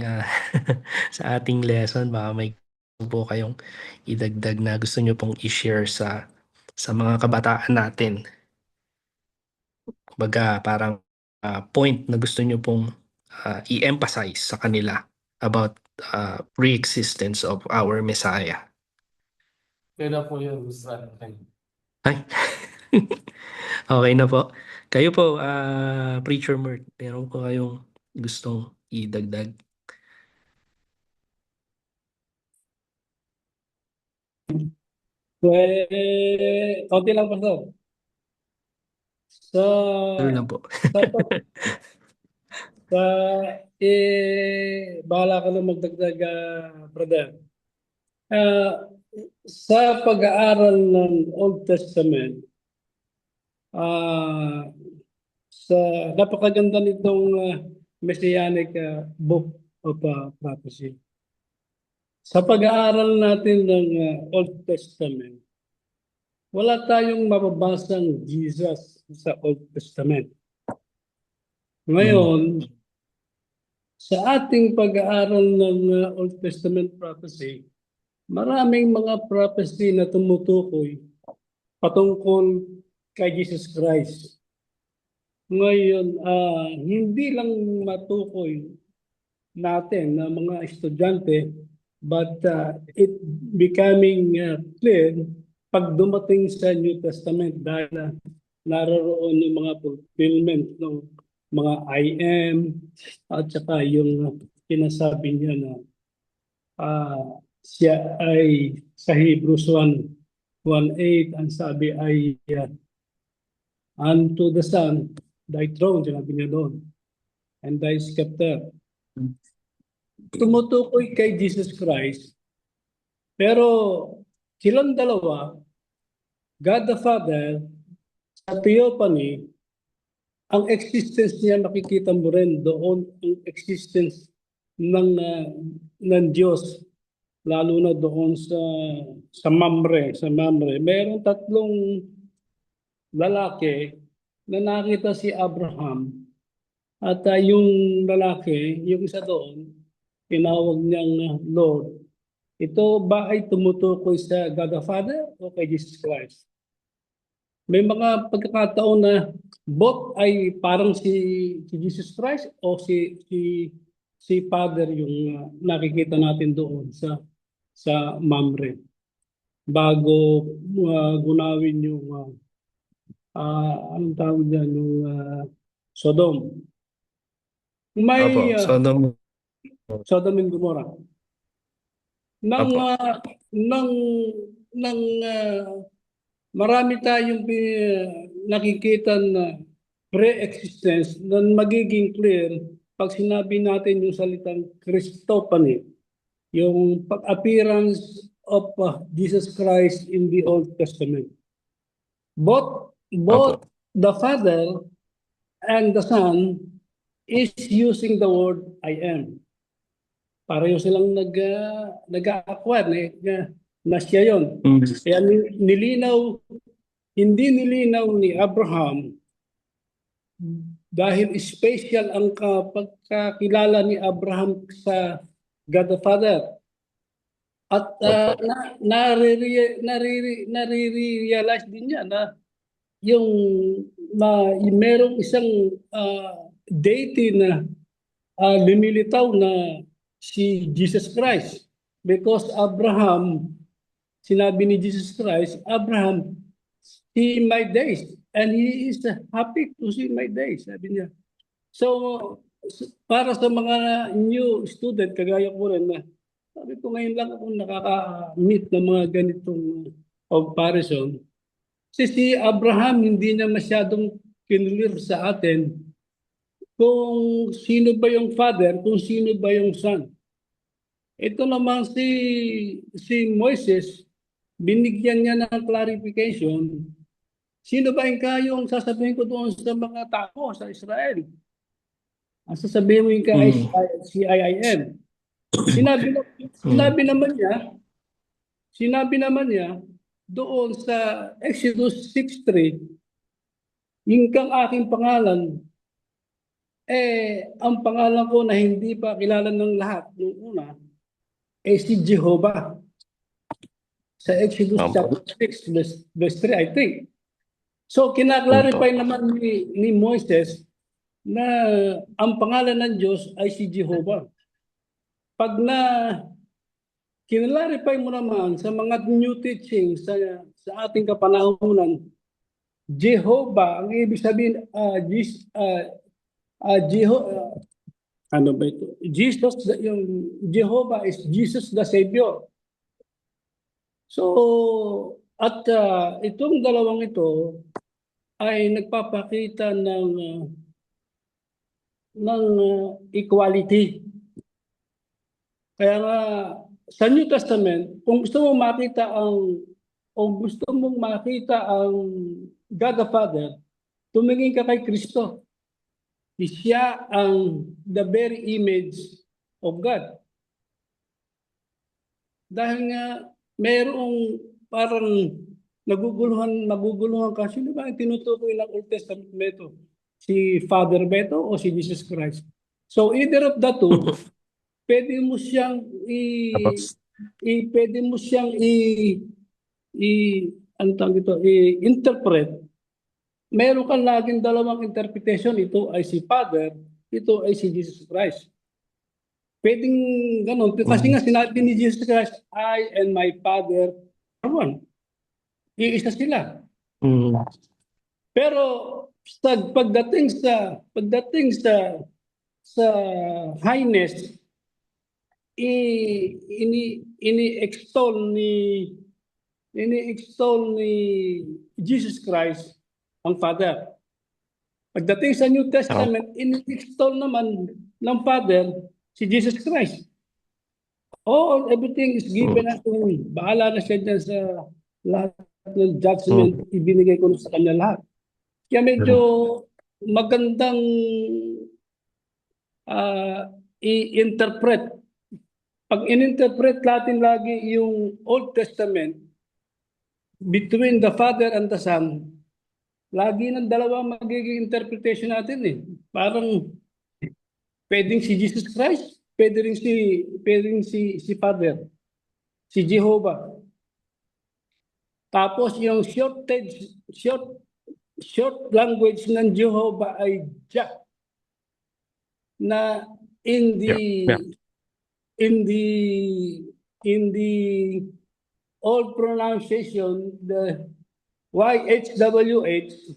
Speaker 1: sa ating lesson? Baka may gusto po kayong idagdag na gusto nyo pong i-share sa mga kabataan natin. Baga parang point na gusto nyo pong i-emphasize sa kanila about pre-existence of our Messiah.
Speaker 3: Kaya po yun, Mr.
Speaker 1: Ay. Okay na po. Kayo po, Preacher Mert, meron po kayong gustong idagdag?
Speaker 3: Kaunti lang, Pastor. Sa,
Speaker 1: Ano lang po.
Speaker 3: sa, bahala ka na magdagdag, brother. Sa pag-aaral ng Old Testament, sa napakaganda nitong Messianic book of prophecy. Sa pag-aaral natin ng Old Testament, wala tayong mababasang Jesus sa Old Testament. Ngayon, sa ating pag-aaral ng Old Testament prophecy, maraming mga prophecy na tumutukoy patungkol kay Jesus Christ. Ngayon, hindi lang matukoy natin na mga estudyante, but it becoming clear pag dumating sa New Testament dahil naroon yung mga fulfillment ng mga I am at saka yung sinasabi niya na siya ay sa Hebrews 1:8 ang sabi ay unto the Son, thy throne, sinabi niya doon, and thy scepter. Tumutukoy kay Jesus Christ, pero silang dalawa, God the Father, sa theophany, ang existence niya makikita mo rin doon, ang existence ng Diyos, lalo na doon sa Mamre. Mayroong tatlong lalaki na nakita si Abraham, at yung lalaki, yung isa doon, tinawag niyang Lord. Ito ba ay tumutukoy sa God the Father o kay Jesus Christ? May mga pagkakataon na both ay parang si Jesus Christ o si Father yung nakikita natin doon sa Mamre. Bago gunawin yung anong tawag dyan, yung Sodom.
Speaker 1: Opo,
Speaker 3: May
Speaker 1: Sodom.
Speaker 3: Sodom and Gomorrah. Nang
Speaker 1: Opo.
Speaker 3: nang nang marami tayong nakikita na pre-existence na magiging clear pag sinabi natin yung salitang Christophany, yung appearance of Jesus Christ in the Old Testament. Both
Speaker 1: Opo.
Speaker 3: the Father and the Son is using the word I am. Pareho silang nag-acquire na siya yun. Kaya hindi nilinaw ni Abraham dahil special ang pagkakilala ni Abraham sa God the Father. At nare-realize din niya na yung merong isang deity na lumilitaw na si Jesus Christ. Because Abraham, sinabi ni Jesus Christ, Abraham, see my days and he is happy to see my days, sabi niya. So, para sa mga new student, kagaya ko rin na, sabi ko ngayon lang ako nakaka-meet ng mga ganitong comparison. Si Abraham hindi niya masyadong kinulir sa atin kung sino ba yung father, kung sino ba yung son. Ito naman si Moises, binigyan niya ng clarification. Sino ba yung sasabihin ko doon sa mga tao sa Israel? Ang sasabihin mo yung CIIM. Sinabi naman niya doon sa Exodus 6:3, yung kang aking pangalan, ang pangalan ko na hindi pa kilala ng lahat noong una, si Jehovah. Sa Exodus chapter 6, verse 3, I think. So, kinaklarify naman ni Moises na ang pangalan ng Diyos ay si Jehovah. Pag na kinlarify mo naman sa mga new teachings sa ating kapanahunan, Jehovah, ang ibig sabihin, ano ba ito? Yung Jehovah is Jesus the Savior. So, at itong dalawang ito ay nagpapakita ng equality. Kaya nga sa New Testament, kung gusto mong makita ang God the Father, tumingin ka kay Kristo. Siya ang the very image of God. Dahil nga mayroong parang naguguluhan ka, sino ba ang tinutukoy ng Old Testament ito? Si Father ba ito o si Jesus Christ? So either of the two, pwede mo siyang i-interpret. Meron kang laging dalawang interpretation. Ito ay si Father, ito ay si Jesus Christ. Pwedeng ganun. Kasi nga sinabi ni Jesus Christ, I and my Father are one. Iisa sila. Pero pagdating sa highness, ini-extol ni Jesus Christ ang Father. Pagdating sa New Testament, ini-extol naman ng Father si Jesus Christ. Everything is given us to him. Bahala na siya dyan sa lahat ng judgment, ibinigay ko sa kanya lahat. Kaya medyo magandang i-interpret. Pag in-interpret natin lagi yung Old Testament between the Father and the Son, lagi ng dalawang magiging interpretation natin eh. Parang pwedeng si Jesus Christ, pwedeng si Father, si Jehovah. Tapos yung short language ng Jehovah ay Jah, na in the old pronunciation, the YHWH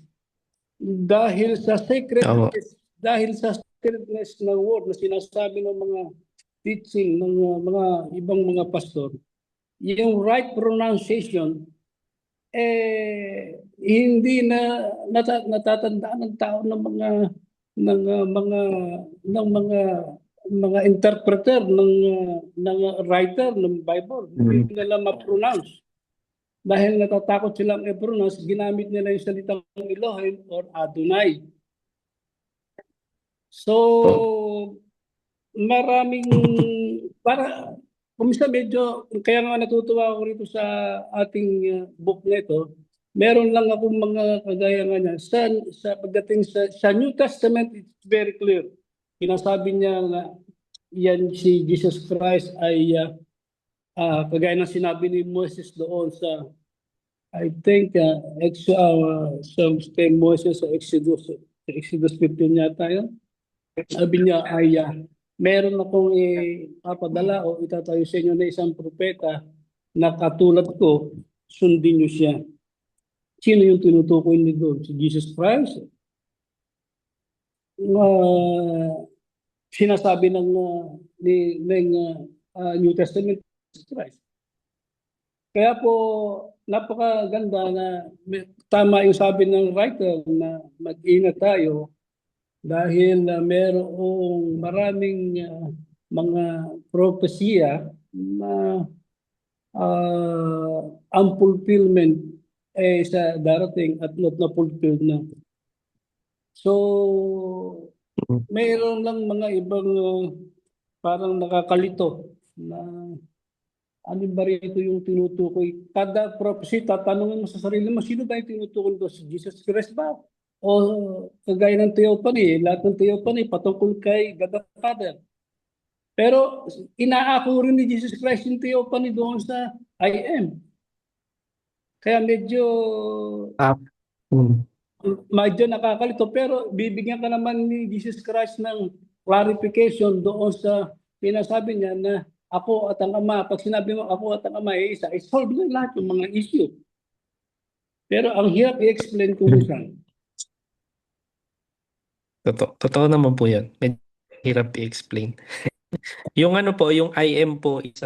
Speaker 3: dahil sa
Speaker 1: Tama.
Speaker 3: sacredness ng word na sinasabi ng mga teaching ng mga ibang mga pastor, yung right pronunciation hindi na natatandaan ng tao ng mga interpreter ng writer ng Bible. Hindi nila ma-pronounce. Dahil natatakot silang i-pronounce, ginamit nila yung salitang Elohim or Adonai. So, maraming kumisa medyo, kaya nga natutuwa ako rito sa ating book na ito. Meron lang akong mga kagaya nga niya. Pagdating sa New Testament, it's very clear. Pinasabi niya nga, yan si Jesus Christ ay kagaya ng sinabi ni Moses doon sa, I think, some kay Moses sa Exodus 15 yata yun. Sabi niya ay meron akong ipapadala o itatayo sa inyo na isang propeta na katulad ko, sundin niyo siya. Sino yung tinutukoy niyo doon? Si Jesus Christ? Sinasabi ng New Testament, Jesus Christ. Kaya po, napakaganda na tama yung sabi ng writer na mag-ingat tayo dahil merong maraming mga propesya na unfulfillment sa darating at not na-fulfilled na. So, mayroon lang mga ibang parang nakakalito na ano ba rito yung tinutukoy. Kada prophecy, tatanungin mo sa sarili mo, sino ba yung tinutukoy ko? Si Jesus Christ ba? O kagaya ng theophany, lahat ng theophany patungkol kay God the Father. Pero inaako rin ni Jesus Christ yung theophany doon sa I am. Kaya medyo nakakalito, pero bibigyan ka naman ni Jesus Christ ng clarification doon sa pinasabi niya na ako at ang Ama. Pag sinabi mo ako at ang Ama ay isa, solve na lahat yung mga issue. Pero ang hirap i-explain kung saan.
Speaker 1: Totoo naman po yan. Medyo hirap i-explain. Yung ano po, yung I am po is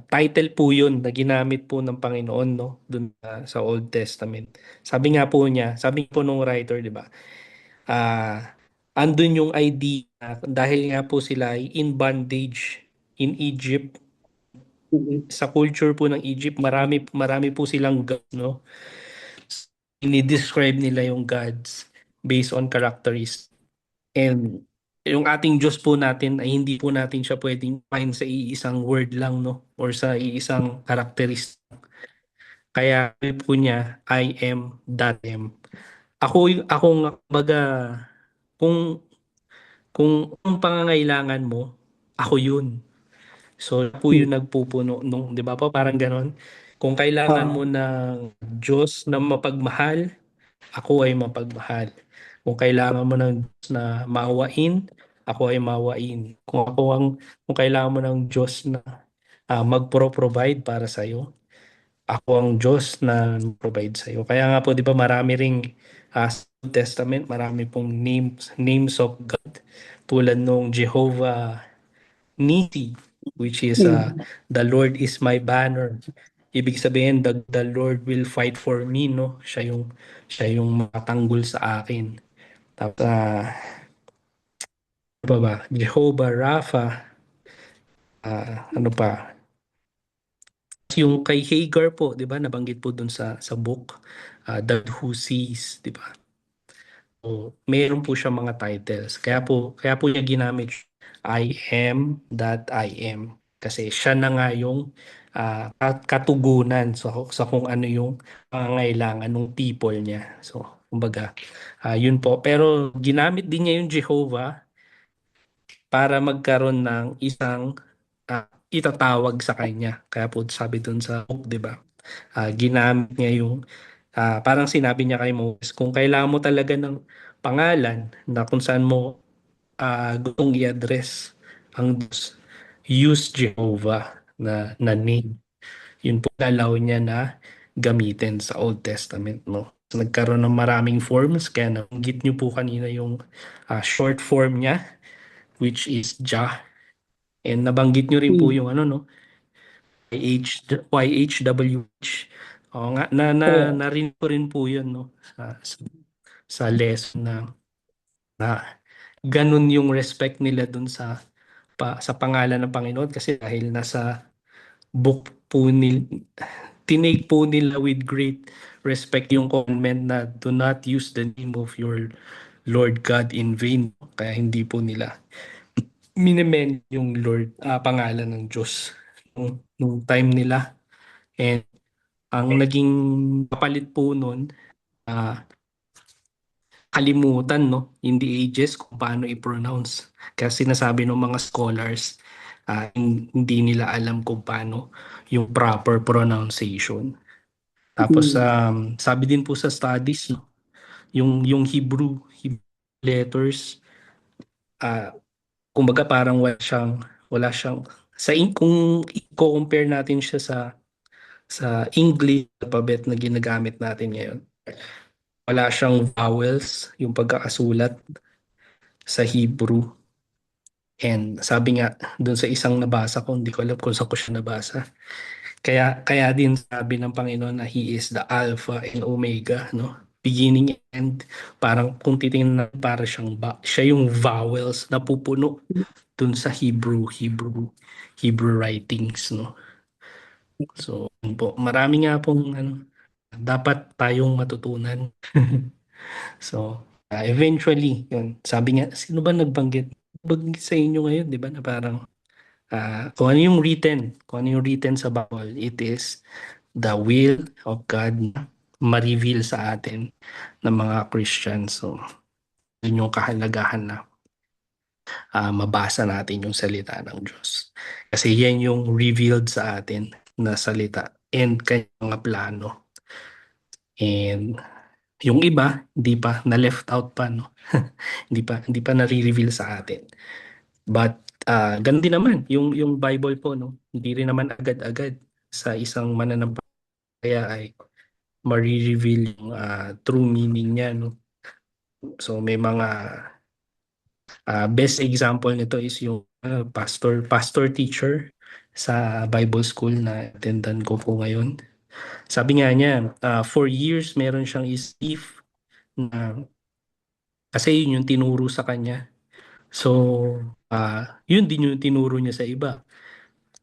Speaker 1: title po yun na ginamit po ng Panginoon, no? Dun sa Old Testament. Sabi nga po niya, sabi po nung writer, di ba? Andun yung idea dahil nga po sila ay in bondage in Egypt. Sa culture po ng Egypt, marami po silang gods, no? Ini-describe nila yung gods based on characteristics. And yung ating Diyos po natin ay hindi po natin siya pwedeng find sa iisang word lang, no? Or sa iisang characteristic. Kaya po niya, I am that am. Ako nga, baga, kung ang pangangailangan mo, ako yun. So, po yung nagpupuno nung, di ba po, parang ganon. Kung kailangan mo ng Diyos na mapagmahal, ako ay mapagmahal. Kung kailangan mo ng Diyos na maawain, ako ay maawain. Kung kailangan mo ng Diyos na magpro-provide para sa iyo, ako ang Diyos na provide sa iyo. Kaya nga po 'di ba marami ring sa Old Testament, marami pong names of God tulad nung Jehovah Nisi, which is the Lord is my banner. Ibig sabihin the Lord will fight for me, no? Siya yung makatanggol sa akin. Tapos ano pa ba? Jehovah Rapha, ano pa? Yung kay Hagar po, 'di ba? Nabanggit po dun sa book, The Who Sees, 'di ba? So, meron po siya mga titles. Kaya po niya ginamit I am that I am. Kasi siya na nga yung katugunan sa kung ano yung pangangailangan ng people niya. So, kumbaga, yun po. Pero ginamit din niya yung Jehovah para magkaroon ng isang itatawag sa kanya. Kaya po sabi dun sa book, di ba? Ginamit niya yung parang sinabi niya kay Moses, kung kailangan mo talaga ng pangalan na kung saan mo gustong i-address ang Diyos, use Jehovah na name. Yun po allow niya na gamitin sa Old Testament, no? nagkaroon ng maraming forms, kaya nabanggit niyo po kanina yung short form niya, which is JA. And nabanggit niyo rin po yung ano, no? YHWH. Oo nga,
Speaker 3: Oo.
Speaker 1: narinig ko rin po yun, no? Sa lesson na ganun yung respect nila dun sa pangalan ng Panginoon, kasi dahil nasa book po tinake po nila with great respect yung commandment na do not use the name of your Lord God in vain. Kaya hindi po nila minimen yung pangalan ng Diyos nung time nila. And ang naging kapalit po nun, ah, kalimutan, no, in the ages kung paano i-pronounce. Kasi sinasabi ng mga scholars, hindi nila alam kung paano yung proper pronunciation. Tapos sabi din po sa studies, no, yung Hebrew letters, ah kumbaga parang wala siyang kung i-compare natin siya sa English alphabet na ginagamit natin ngayon, wala siyang vowels yung pagkakasulat sa Hebrew. And sabi nga doon sa isang nabasa ko, hindi ko alam kung saan ko siya nabasa. Kaya din sabi ng Panginoon na He is the Alpha and Omega, no? Beginning and end. Parang kung titingnan natin, para siya yung vowels na pupuno dun sa Hebrew writings, no? So, yun po, marami nga pong dapat tayong matutunan. So, eventually, yun. Sabi nga, sino ba nagbanggit sa inyo ngayon, di ba, na parang kung ano yung written sa Bible, it is the will of God na ma-reveal sa atin ng mga Christians. So, yun yung kahalagahan na mabasa natin yung salita ng Diyos. Kasi yan yung revealed sa atin na salita and kanyang mga plano. And yung iba, hindi pa, na-left out pa, no? Hindi pa nare-reveal sa atin. But ganun din naman yung Bible po, no. Hindi rin naman agad-agad sa isang mananampalataya ay ma-reveal yung true meaning niya, no. So may mga best example nito is yung pastor teacher sa Bible school na attendan ko po ngayon. Sabi nga niya, for years meron siyang isip na kasi yun yung tinuro sa kanya. So, yun din yung tinuro niya sa iba.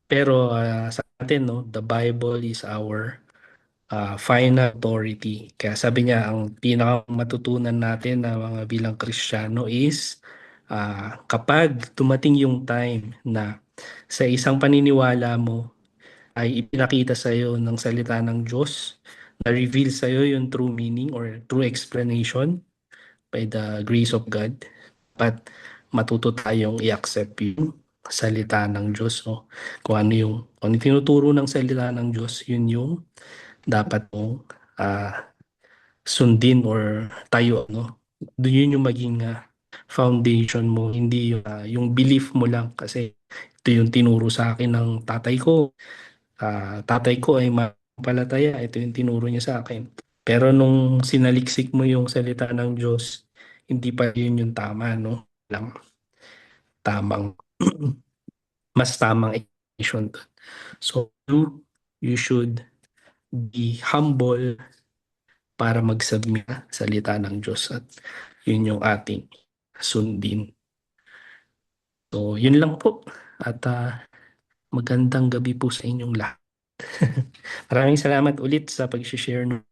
Speaker 1: Pero sa atin, no, the Bible is our final authority. Kaya sabi niya, ang pinakamatutunan natin na mga bilang Kristiyano is kapag dumating yung time na sa isang paniniwala mo ay ipinakita sa iyo ng salita ng Diyos, na-reveal sa iyo yung true meaning or true explanation by the grace of God, but matuto tayong i-accept yung salita ng Diyos, no? Kung ano yung tinuturo ng salita ng Diyos, yun yung dapat mong sundin or tayo, no? Yun yung maging foundation mo, hindi yung belief mo lang, kasi ito yung tinuro sa akin ng tatay ko. Tatay ko ay mapalataya, ito yung tinuro niya sa akin. Pero nung sinaliksik mo yung salita ng Diyos, hindi pa yun yung tama, no? Lang tamang mas tamang explanation doon. So you should be humble para mag-submit sa salita ng Diyos, at yun yung ating sundin. So yun lang po, at magandang gabi po sa inyong lahat. Maraming salamat ulit sa pag-share ng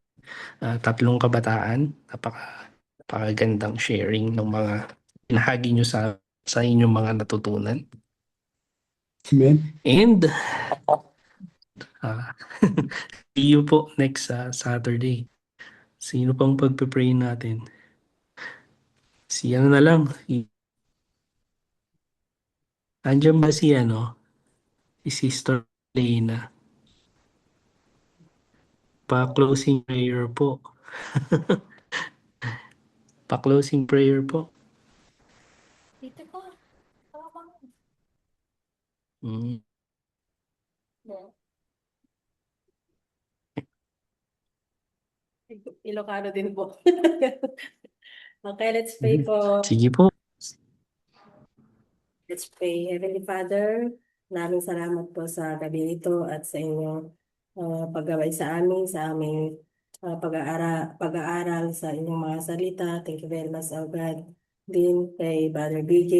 Speaker 1: tatlong kabataan. Napakagandang sharing ng mga pinahagi nyo sa inyong mga natutunan.
Speaker 3: Amen.
Speaker 1: And see you po next Saturday. Sino pang pagpe-pray natin? Si ano na lang. Andiyan ba si Sister Lena? Pa-closing prayer po. Pa-closing prayer po.
Speaker 2: Dito ko.
Speaker 1: Mm.
Speaker 7: Ilocano din po. Okay, let's pray po.
Speaker 1: Sige po.
Speaker 7: Let's pray. Heavenly Father, maraming salamat po sa gabi ito at sa inyong paggabay sa amin, sa aming pag-aaral sa inyong mga salita. Thank you very much, O God. Din kay Brother BJ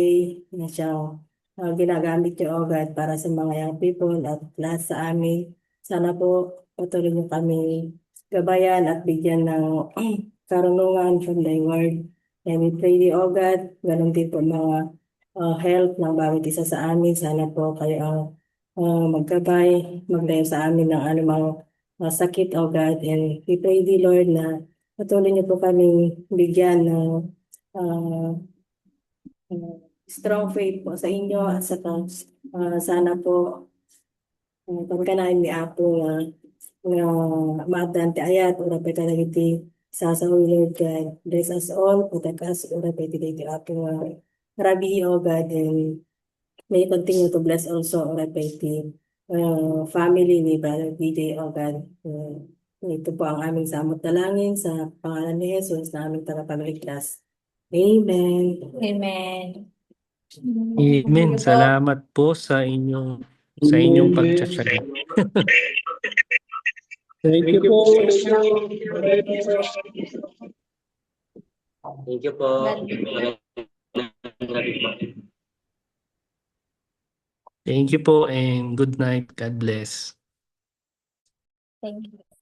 Speaker 7: na siyang ginagamit niyo, O God, para sa mga young people at lahat sa amin. Sana po patuloy niyo kami gabayan at bigyan ng karunungan from thy word. And we pray thee, O God, ganun din po mga health ng bawat isa sa amin. Sana po kayo ang magkabay, maglayo sa amin ng anumang sakit, O God. And we pray thee, Lord, na patuloy niyo po kami bigyan ng strong faith po sa inyo at sana po pagkanain ni Apo nga maadante ayat ora pa talagiti sa Lord God. Bless us all, protect us, ora pa iti Apo nga Rabi, O God, and may you continue to bless also ora pa iti family ni Brother BJ, O God. Ito po ang aming samot dalangin sa pangalan ni Jesus na aming tagapagligtas. Amen.
Speaker 2: Amen.
Speaker 1: Amen. Salamat po sa inyong pagtsatsaga.
Speaker 3: Thank you po.
Speaker 4: Thank you po.
Speaker 1: Thank you po and good night. God bless.
Speaker 2: Thank you.